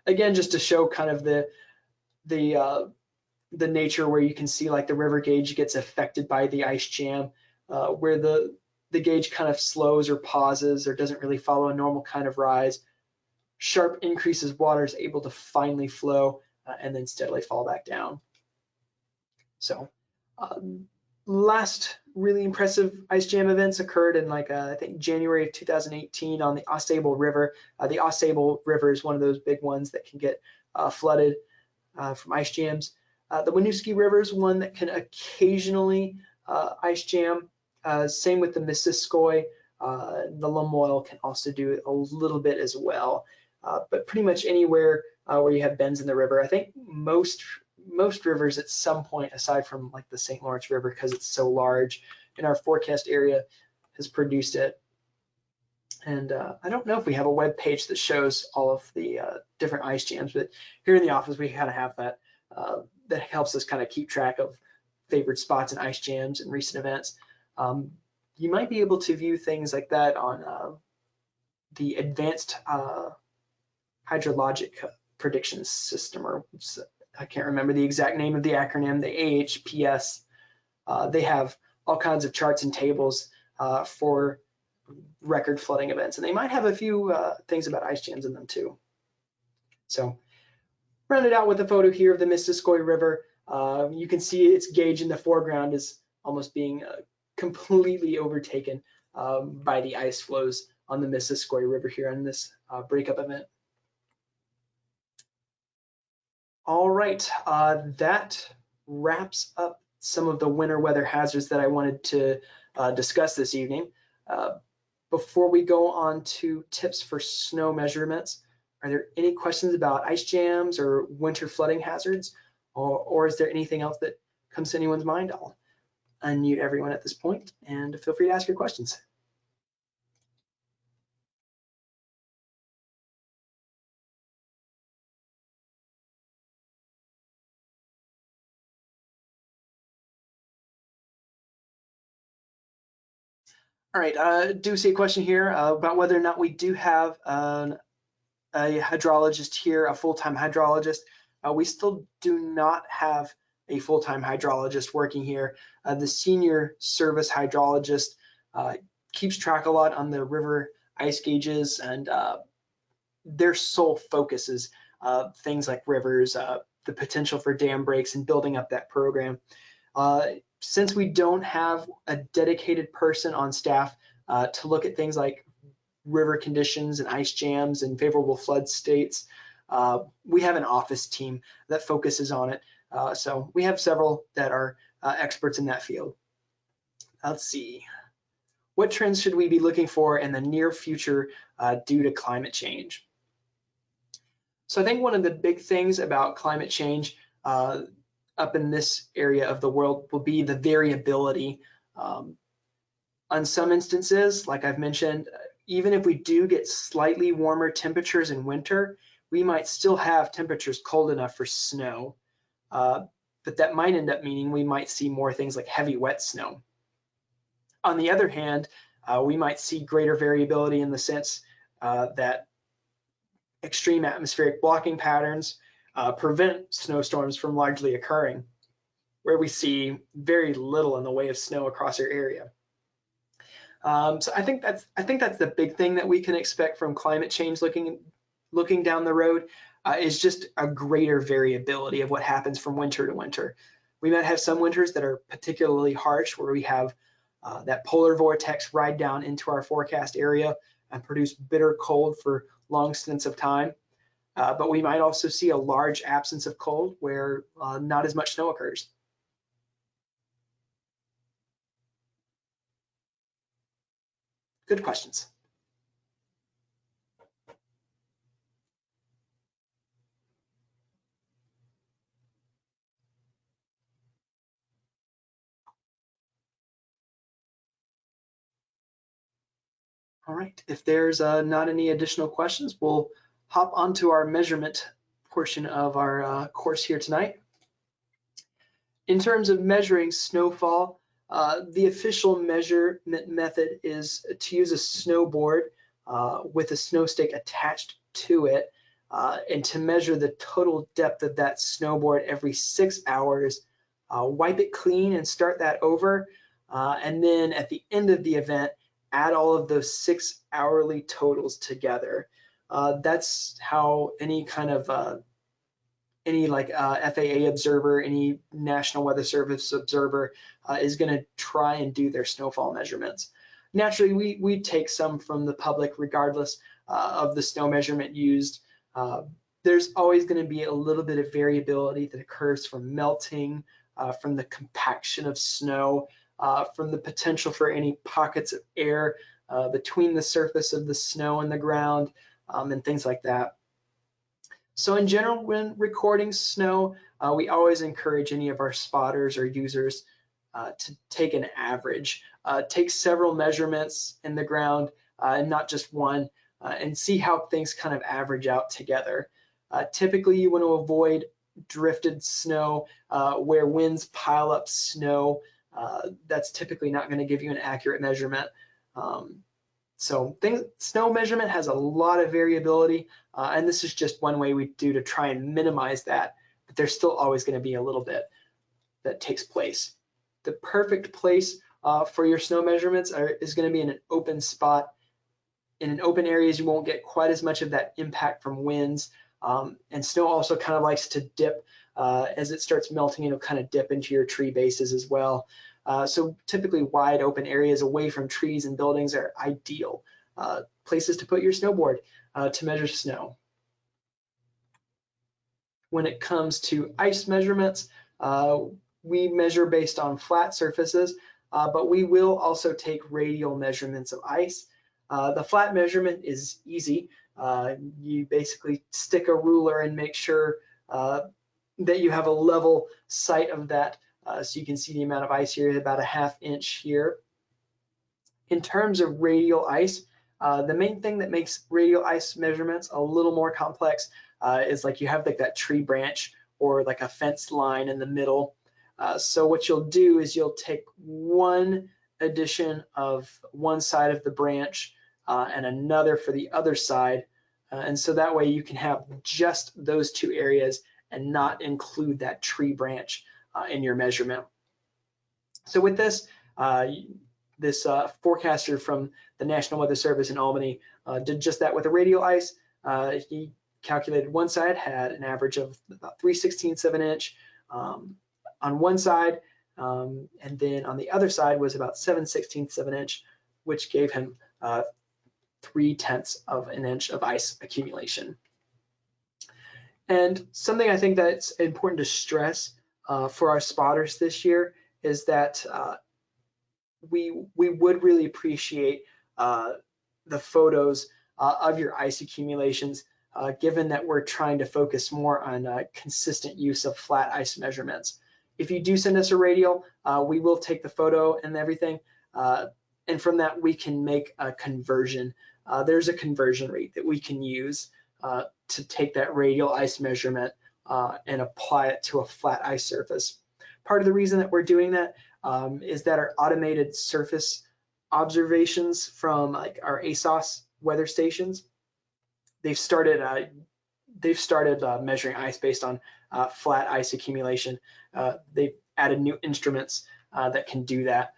Again, just to show kind of the nature where you can see like the river gauge gets affected by the ice jam, where the gauge kind of slows or pauses or doesn't really follow a normal kind of rise. Sharp increases water is able to finally flow and then steadily fall back down. So last really impressive ice jam events occurred in like I think January of 2018 on the Ausable River. The Ausable River is one of those big ones that can get flooded from ice jams. The Winooski River is one that can occasionally ice jam. Same with the Missisquoi. The Lamoille can also do it a little bit as well. But pretty much anywhere where you have bends in the river, I think most rivers at some point, aside from like the St. Lawrence River, because it's so large in our forecast area, has produced it. And I don't know if we have a web page that shows all of the different ice jams, but here in the office we kind of have that. That helps us kind of keep track of favored spots in ice jams and recent events. You might be able to view things like that on the Advanced Hydrologic Prediction System, or I can't remember the exact name of the acronym, the AHPS. They have all kinds of charts and tables for record flooding events, and they might have a few things about ice jams in them too. So rounded out with a photo here of the Missisquoi River. You can see its gauge in the foreground is almost being completely overtaken by the ice flows on the Missisquoi River here on this breakup event. All right, that wraps up some of the winter weather hazards that I wanted to discuss this evening. Before we go on to tips for snow measurements, are there any questions about ice jams or winter flooding hazards? Or is there anything else that comes to anyone's mind? I'll unmute everyone at this point and feel free to ask your questions. All right, I do see a question here about whether or not we do have a hydrologist here, a full-time hydrologist. We still do not have a full-time hydrologist working here. The senior service hydrologist keeps track a lot on the river ice gauges, and their sole focus is things like rivers, the potential for dam breaks, and building up that program. Since we don't have a dedicated person on staff to look at things like river conditions and ice jams and favorable flood states, we have an office team that focuses on it. So we have several that are experts in that field. Let's see. What trends should we be looking for in the near future due to climate change? So I think one of the big things about climate change up in this area of the world will be the variability. On some instances, like I've mentioned, even if we do get slightly warmer temperatures in winter, we might still have temperatures cold enough for snow. But that might end up meaning we might see more things like heavy wet snow. On the other hand, we might see greater variability in the sense that extreme atmospheric blocking patterns prevent snowstorms from largely occurring, where we see very little in the way of snow across our area. So I think that's the big thing that we can expect from climate change looking down the road is just a greater variability of what happens from winter to winter. We might have some winters that are particularly harsh, where we have that polar vortex ride down into our forecast area and produce bitter cold for long stints of time. But we might also see a large absence of cold where not as much snow occurs. Good questions. All right, if there's not any additional questions, we'll hop onto our measurement portion of our course here tonight. In terms of measuring snowfall, the official measurement method is to use a snowboard with a snow stick attached to it, and to measure the total depth of that snowboard every 6 hours, wipe it clean and start that over, and then at the end of the event, add all of those 6 hourly totals together. That's how any kind of FAA observer, any National Weather Service observer is going to try and do their snowfall measurements. Naturally, we take some from the public regardless of the snow measurement used. There's always going to be a little bit of variability that occurs from melting, from the compaction of snow, from the potential for any pockets of air between the surface of the snow and the ground, and things like that. So in general, when recording snow, we always encourage any of our spotters or users to take an average, take several measurements in the ground, and not just one, and see how things kind of average out together. Typically, you want to avoid drifted snow where winds pile up snow. That's typically not going to give you an accurate measurement. Snow measurement has a lot of variability, and this is just one way we do to try and minimize that, but there's still always going to be a little bit that takes place. The perfect place for your snow measurements is going to be in an open spot. In an open areas, you won't get quite as much of that impact from winds, and snow also kind of likes to dip as it starts melting. It'll kind of dip into your tree bases as well. So typically wide open areas away from trees and buildings are ideal places to put your snowboard to measure snow. When it comes to ice measurements, we measure based on flat surfaces, but we will also take radial measurements of ice. The flat measurement is easy. You basically stick a ruler and make sure that you have a level sight of that. So you can see the amount of ice here, about a ½ inch here. In terms of radial ice, the main thing that makes radial ice measurements a little more complex is like you have like that tree branch or like a fence line in the middle. So what you'll do is you'll take one addition of one side of the branch and another for the other side. And so that way you can have just those two areas and not include that tree branch in your measurement. So with this, forecaster from the National Weather Service in Albany did just that with a radial ice. He calculated one side had an average of about 3/16 of an inch on one side, and then on the other side was about 7/16 of an inch, which gave him 3/10 of an inch of ice accumulation. And something I think that's important to stress for our spotters this year is that we would really appreciate the photos of your ice accumulations given that we're trying to focus more on consistent use of flat ice measurements. If you do send us a radial, we will take the photo and everything, and from that we can make a conversion. There's a conversion rate that we can use to take that radial ice measurement and apply it to a flat ice surface. Part of the reason that we're doing that is that our automated surface observations from like our ASOS weather stations, they've started measuring ice based on flat ice accumulation. They've added new instruments that can do that.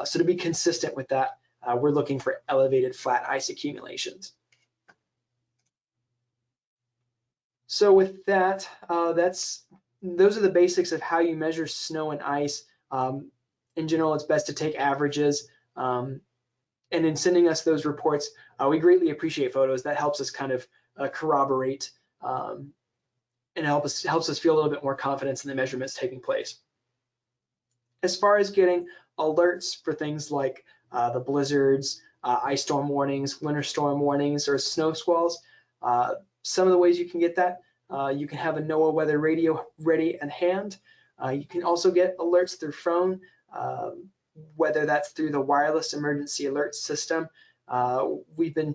So to be consistent with that, we're looking for elevated flat ice accumulations. So with that, those are the basics of how you measure snow and ice. In general, it's best to take averages. And in sending us those reports, we greatly appreciate photos. That helps us kind of corroborate and helps us feel a little bit more confidence in the measurements taking place. As far as getting alerts for things like the blizzards, ice storm warnings, winter storm warnings, or snow squalls, some of the ways you can get that, you can have a NOAA weather radio ready at hand. You can also get alerts through phone, whether that's through the wireless emergency alert system. We've been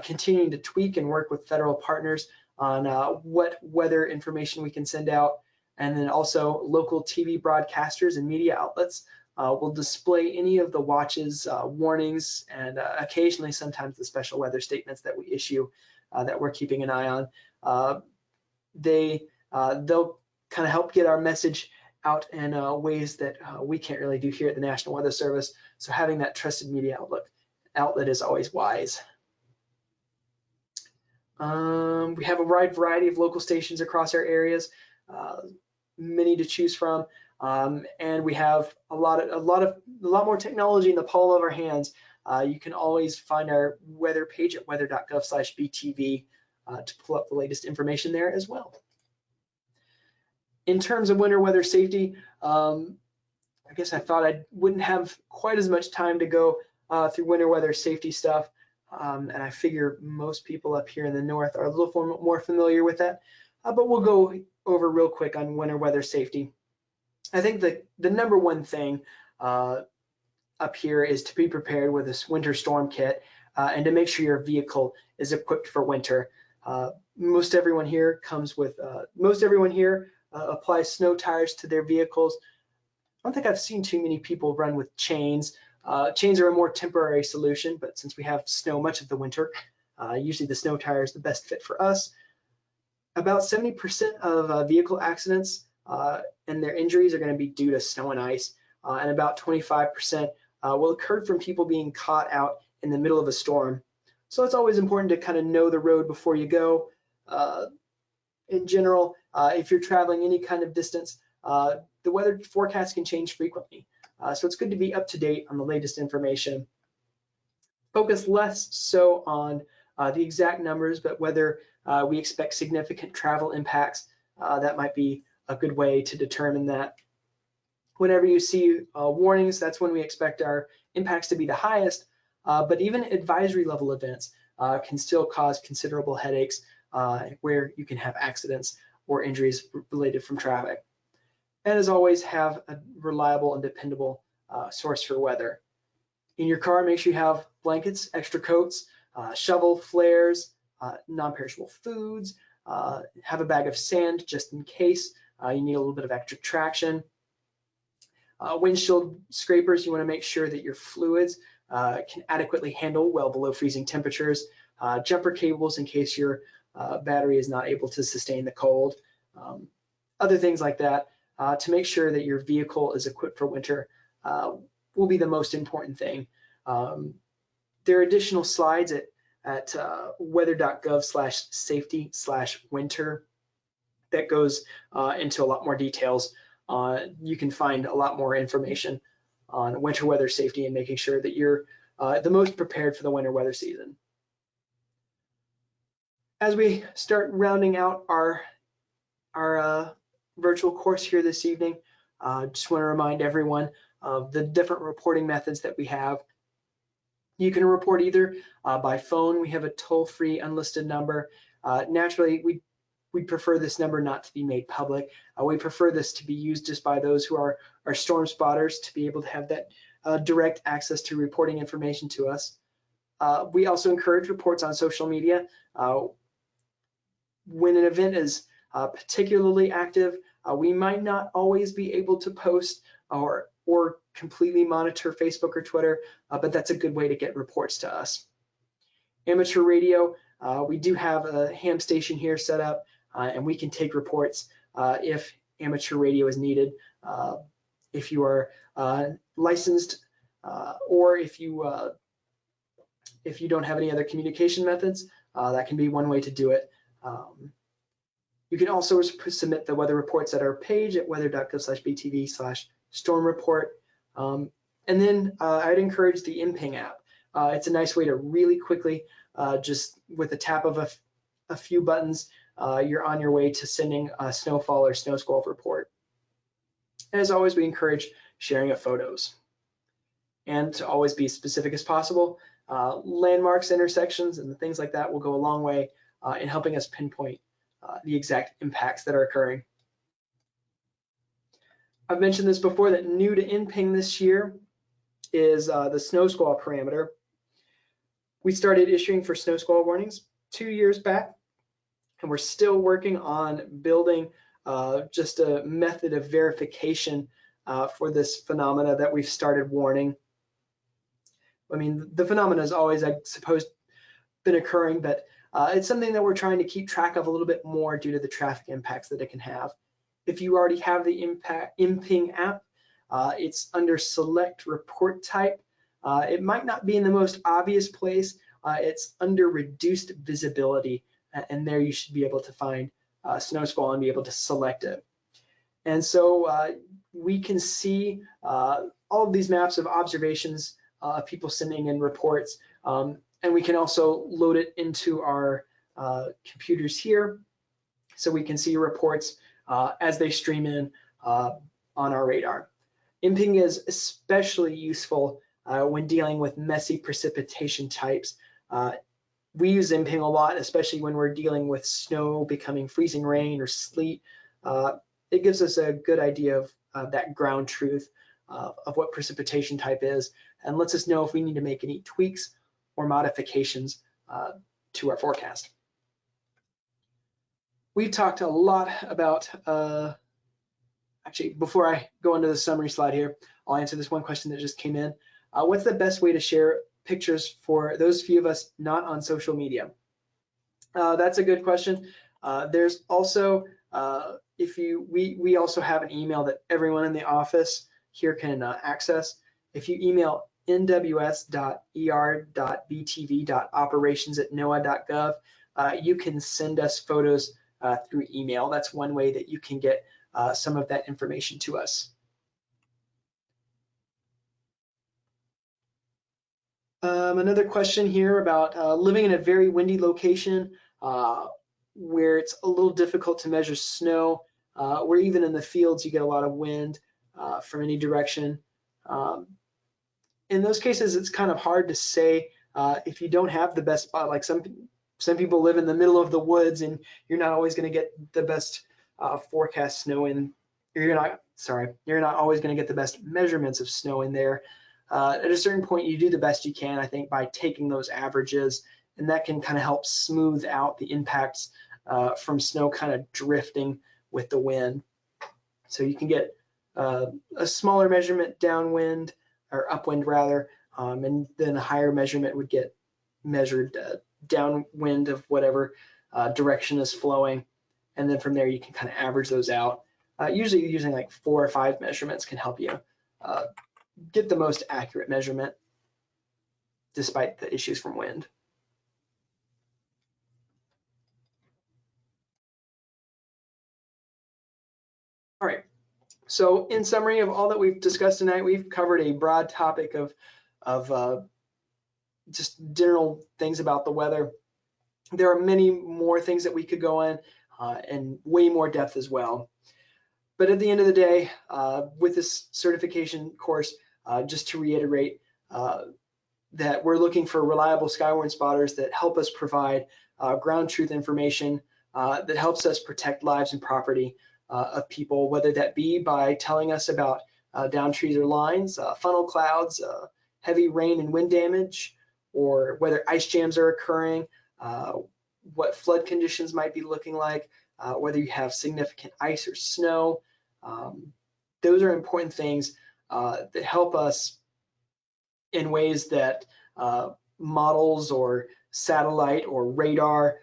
continuing to tweak and work with federal partners on what weather information we can send out. And then also local TV broadcasters and media outlets will display any of the watches, warnings, and occasionally sometimes the special weather statements that we issue that we're keeping an eye on. They'll kind of help get our message out in ways that we can't really do here at the National Weather Service. So having that trusted media outlet is always wise. We have a wide variety of local stations across our areas, many to choose from, and we have a lot more technology in the palm of our hands. You can always find our weather page at weather.gov/BTV to pull up the latest information there as well. In terms of winter weather safety, I guess I thought I wouldn't have quite as much time to go through winter weather safety stuff, and I figure most people up here in the north are a little more familiar with that, but we'll go over real quick on winter weather safety. I think the number one thing up here is to be prepared with this winter storm kit and to make sure your vehicle is equipped for winter. Most everyone here applies snow tires to their vehicles. I don't think I've seen too many people run with chains. Chains are a more temporary solution, but since we have snow much of the winter, usually the snow tire is the best fit for us. About 70% of vehicle accidents and their injuries are going to be due to snow and ice, and about 25% will occur from people being caught out in the middle of a storm. So it's always important to kind of know the road before you go. In general, if you're traveling any kind of distance, the weather forecast can change frequently. So it's good to be up to date on the latest information. Focus less so on the exact numbers, but whether we expect significant travel impacts. That might be a good way to determine that. Whenever you see warnings, that's when we expect our impacts to be the highest, but even advisory level events can still cause considerable headaches where you can have accidents or injuries related from traffic. And as always, have a reliable and dependable source for weather. In your car, make sure you have blankets, extra coats, shovel, flares, non-perishable foods, have a bag of sand just in case you need a little bit of extra traction. Windshield scrapers, you want to make sure that your fluids can adequately handle well below freezing temperatures. Jumper cables in case your battery is not able to sustain the cold. Other things like that to make sure that your vehicle is equipped for winter will be the most important thing. There are additional slides at weather.gov/safety/winter that goes into a lot more details. You can find a lot more information on winter weather safety and making sure that you're the most prepared for the winter weather season. As we start rounding out our virtual course here this evening, just want to remind everyone of the different reporting methods that we have. You can report either by phone. We have a toll-free unlisted number. Naturally, we prefer this number not to be made public. We prefer this to be used just by those who are storm spotters to be able to have that direct access to reporting information to us. We also encourage reports on social media. When an event is particularly active, we might not always be able to post or completely monitor Facebook or Twitter, but that's a good way to get reports to us. Amateur radio, we do have a ham station here set up, and we can take reports if amateur radio is needed. If you are licensed or if you don't have any other communication methods, that can be one way to do it. You can also submit the weather reports at our page at weather.gov/btv/storm report. And then I'd encourage the InPing app. It's a nice way to really quickly, just with a tap of a few buttons, you're on your way to sending a snowfall or snow squall report. And as always, we encourage sharing of photos. And to always be as specific as possible, landmarks, intersections, and things like that will go a long way in helping us pinpoint the exact impacts that are occurring. I've mentioned this before, that new to InPing this year is the snow squall parameter. We started issuing for snow squall warnings 2 years back, and we're still working on building just a method of verification for this phenomena that we've started warning. I mean, the phenomena has always, I suppose, been occurring, but it's something that we're trying to keep track of a little bit more due to the traffic impacts that it can have. If you already have the InPing app, it's under Select Report Type. It might not be in the most obvious place. It's under Reduced Visibility, and there you should be able to find snow squall and be able to select it. And so we can see all of these maps of observations of people sending in reports, and we can also load it into our computers here, so we can see reports as they stream in on our radar. InPing is especially useful when dealing with messy precipitation types. We use InPing a lot, especially when we're dealing with snow becoming freezing rain or sleet. It gives us a good idea of that ground truth of what precipitation type is, and lets us know if we need to make any tweaks or modifications to our forecast. We've talked a lot about, actually, before I go into the summary slide here, I'll answer this one question that just came in. What's the best way to share pictures for those few of us not on social media? That's a good question. There's also, we also have an email that everyone in the office here can access. If you email nws.er.btv.operations@noaa.gov, you can send us photos through email. That's one way that you can get some of that information to us. Another question here about living in a very windy location where it's a little difficult to measure snow, where even in the fields you get a lot of wind from any direction. In those cases, it's kind of hard to say if you don't have the best spot. Like some people live in the middle of the woods, and you're not always going to get the best forecast snow in. You're not always going to get the best measurements of snow in there. At a certain point, you do the best you can, I think, by taking those averages, and that can kind of help smooth out the impacts from snow kind of drifting with the wind. So you can get a smaller measurement downwind, or upwind rather, and then a higher measurement would get measured downwind of whatever direction is flowing, and then from there you can kind of average those out. Usually using like 4 or 5 measurements can help you get the most accurate measurement despite the issues from wind. All right, so in summary of all that we've discussed tonight, we've covered a broad topic of just general things about the weather. There are many more things that we could go in and way more depth as well. But at the end of the day, with this certification course, just to reiterate, that we're looking for reliable Skywarn spotters that help us provide ground truth information that helps us protect lives and property of people, whether that be by telling us about down trees or lines, funnel clouds, heavy rain and wind damage, or whether ice jams are occurring, what flood conditions might be looking like, whether you have significant ice or snow. Those are important things that help us in ways that models or satellite or radar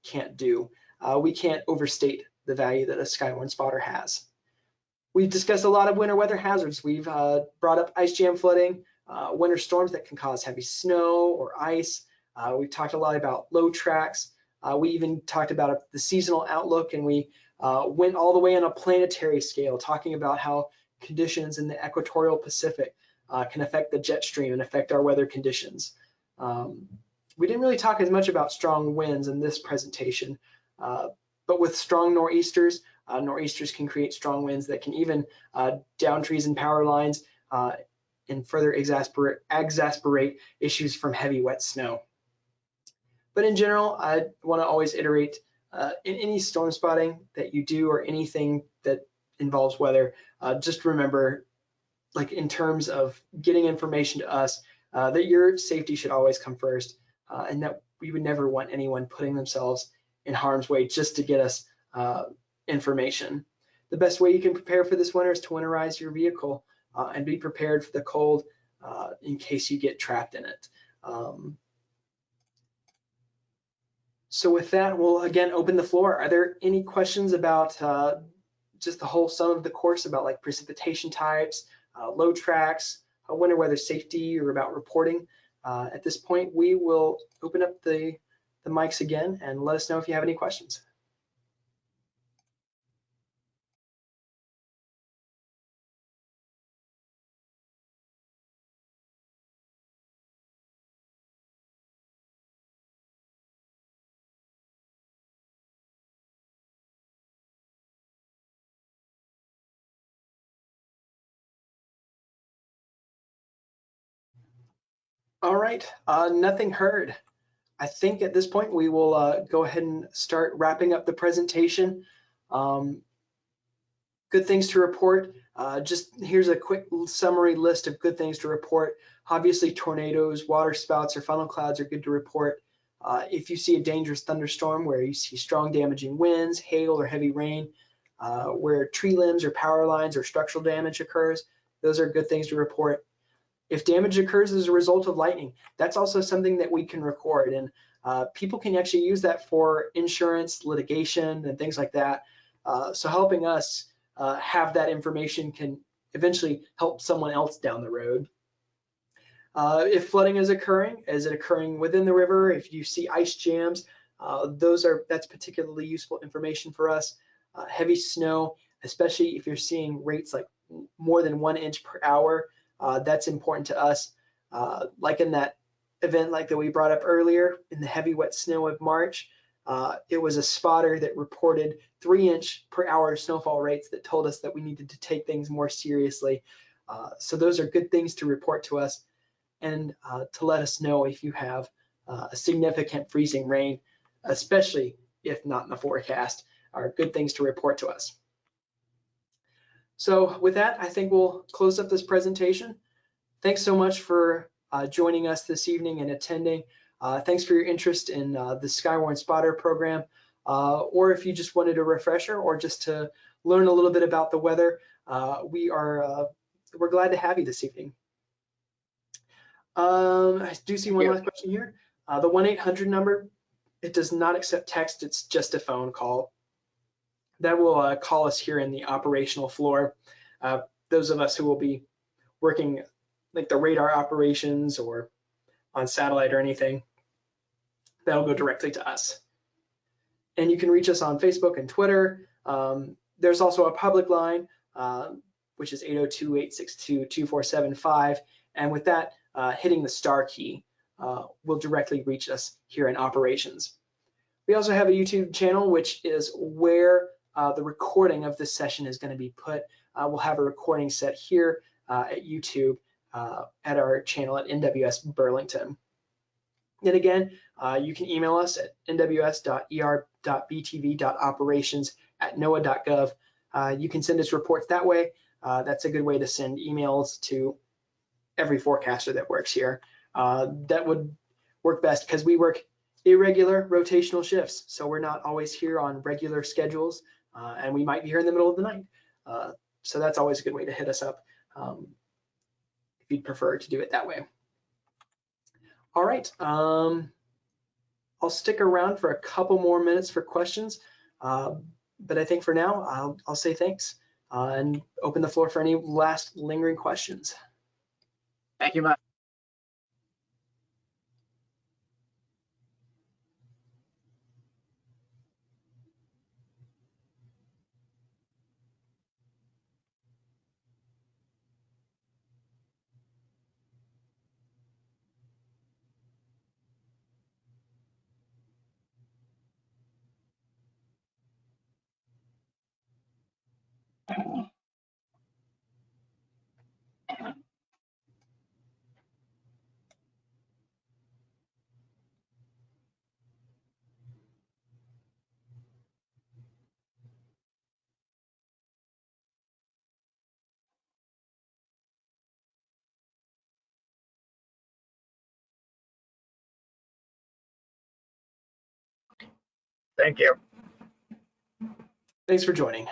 can't do. We can't overstate the value that a Skywarn spotter has. We've discussed a lot of winter weather hazards. We've brought up ice jam flooding, winter storms that can cause heavy snow or ice. We've talked a lot about low tracks. We even talked about the seasonal outlook, and we went all the way on a planetary scale, talking about how conditions in the equatorial Pacific can affect the jet stream and affect our weather conditions. We didn't really talk as much about strong winds in this presentation, but with strong nor'easters, nor'easters can create strong winds that can even down trees and power lines and further exacerbate issues from heavy wet snow. But in general, I want to always iterate in any storm spotting that you do or anything that involves weather, just remember, like in terms of getting information to us, that your safety should always come first, and that we would never want anyone putting themselves in harm's way just to get us information. The best way you can prepare for this winter is to winterize your vehicle and be prepared for the cold in case you get trapped in it. So with that, we'll again open the floor. Are there any questions about just the whole sum of the course, about like precipitation types, low tracks, winter weather safety, or about reporting? At this point, we will open up the mics again and let us know if you have any questions. All right, nothing heard. I think at this point we will go ahead and start wrapping up the presentation. Good things to report. Just here's a quick summary list of good things to report. Obviously, tornadoes, water spouts, or funnel clouds are good to report. If you see a dangerous thunderstorm where you see strong damaging winds, hail, or heavy rain, where tree limbs or power lines or structural damage occurs, those are good things to report. If damage occurs as a result of lightning, that's also something that we can record, and people can actually use that for insurance, litigation, and things like that. So helping us have that information can eventually help someone else down the road. If flooding is it occurring within the river? If you see ice jams, that's particularly useful information for us. Heavy snow, especially if you're seeing rates like more than 1 inch per hour, that's important to us. Like in that event like that we brought up earlier in the heavy wet snow of March, it was a spotter that reported 3 inch per hour snowfall rates that told us that we needed to take things more seriously. So those are good things to report to us, and to let us know if you have a significant freezing rain, especially if not in the forecast, are good things to report to us. So with that, I think we'll close up this presentation. Thanks so much for joining us this evening and attending. Thanks for your interest in the Skywarn Spotter program, or if you just wanted a refresher or just to learn a little bit about the weather, we're glad to have you this evening. I do see one last question here. The 1-800 number, it does not accept text, it's just a phone call. That will call us here in the operational floor. Those of us who will be working like the radar operations or on satellite or anything, that'll go directly to us. And you can reach us on Facebook and Twitter. There's also a public line, which is 802-862-2475. And with that, hitting the star key will directly reach us here in operations. We also have a YouTube channel, which is where the recording of this session is going to be put. We'll have a recording set here at YouTube at our channel at NWS Burlington. And again, you can email us at nws.er.btv.operations@noaa.gov. You can send us reports that way. That's a good way to send emails to every forecaster that works here. That would work best because we work irregular rotational shifts, so we're not always here on regular schedules, and we might be here in the middle of the night. So that's always a good way to hit us up if you'd prefer to do it that way. All right, I'll stick around for a couple more minutes for questions, but I think for now I'll say thanks and open the floor for any last lingering questions. Thank you, Matt. Thank you. Thanks for joining.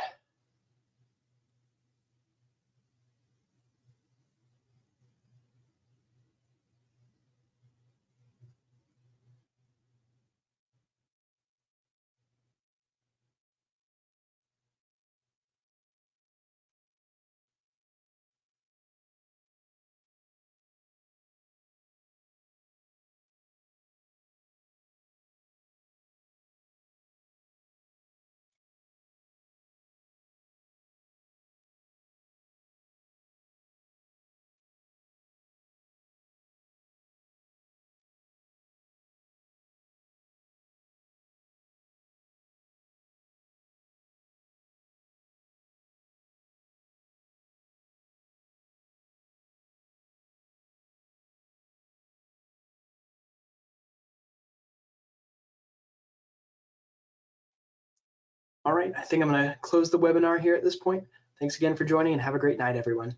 All right, I think I'm going to close the webinar here at this point. Thanks again for joining and have a great night, everyone.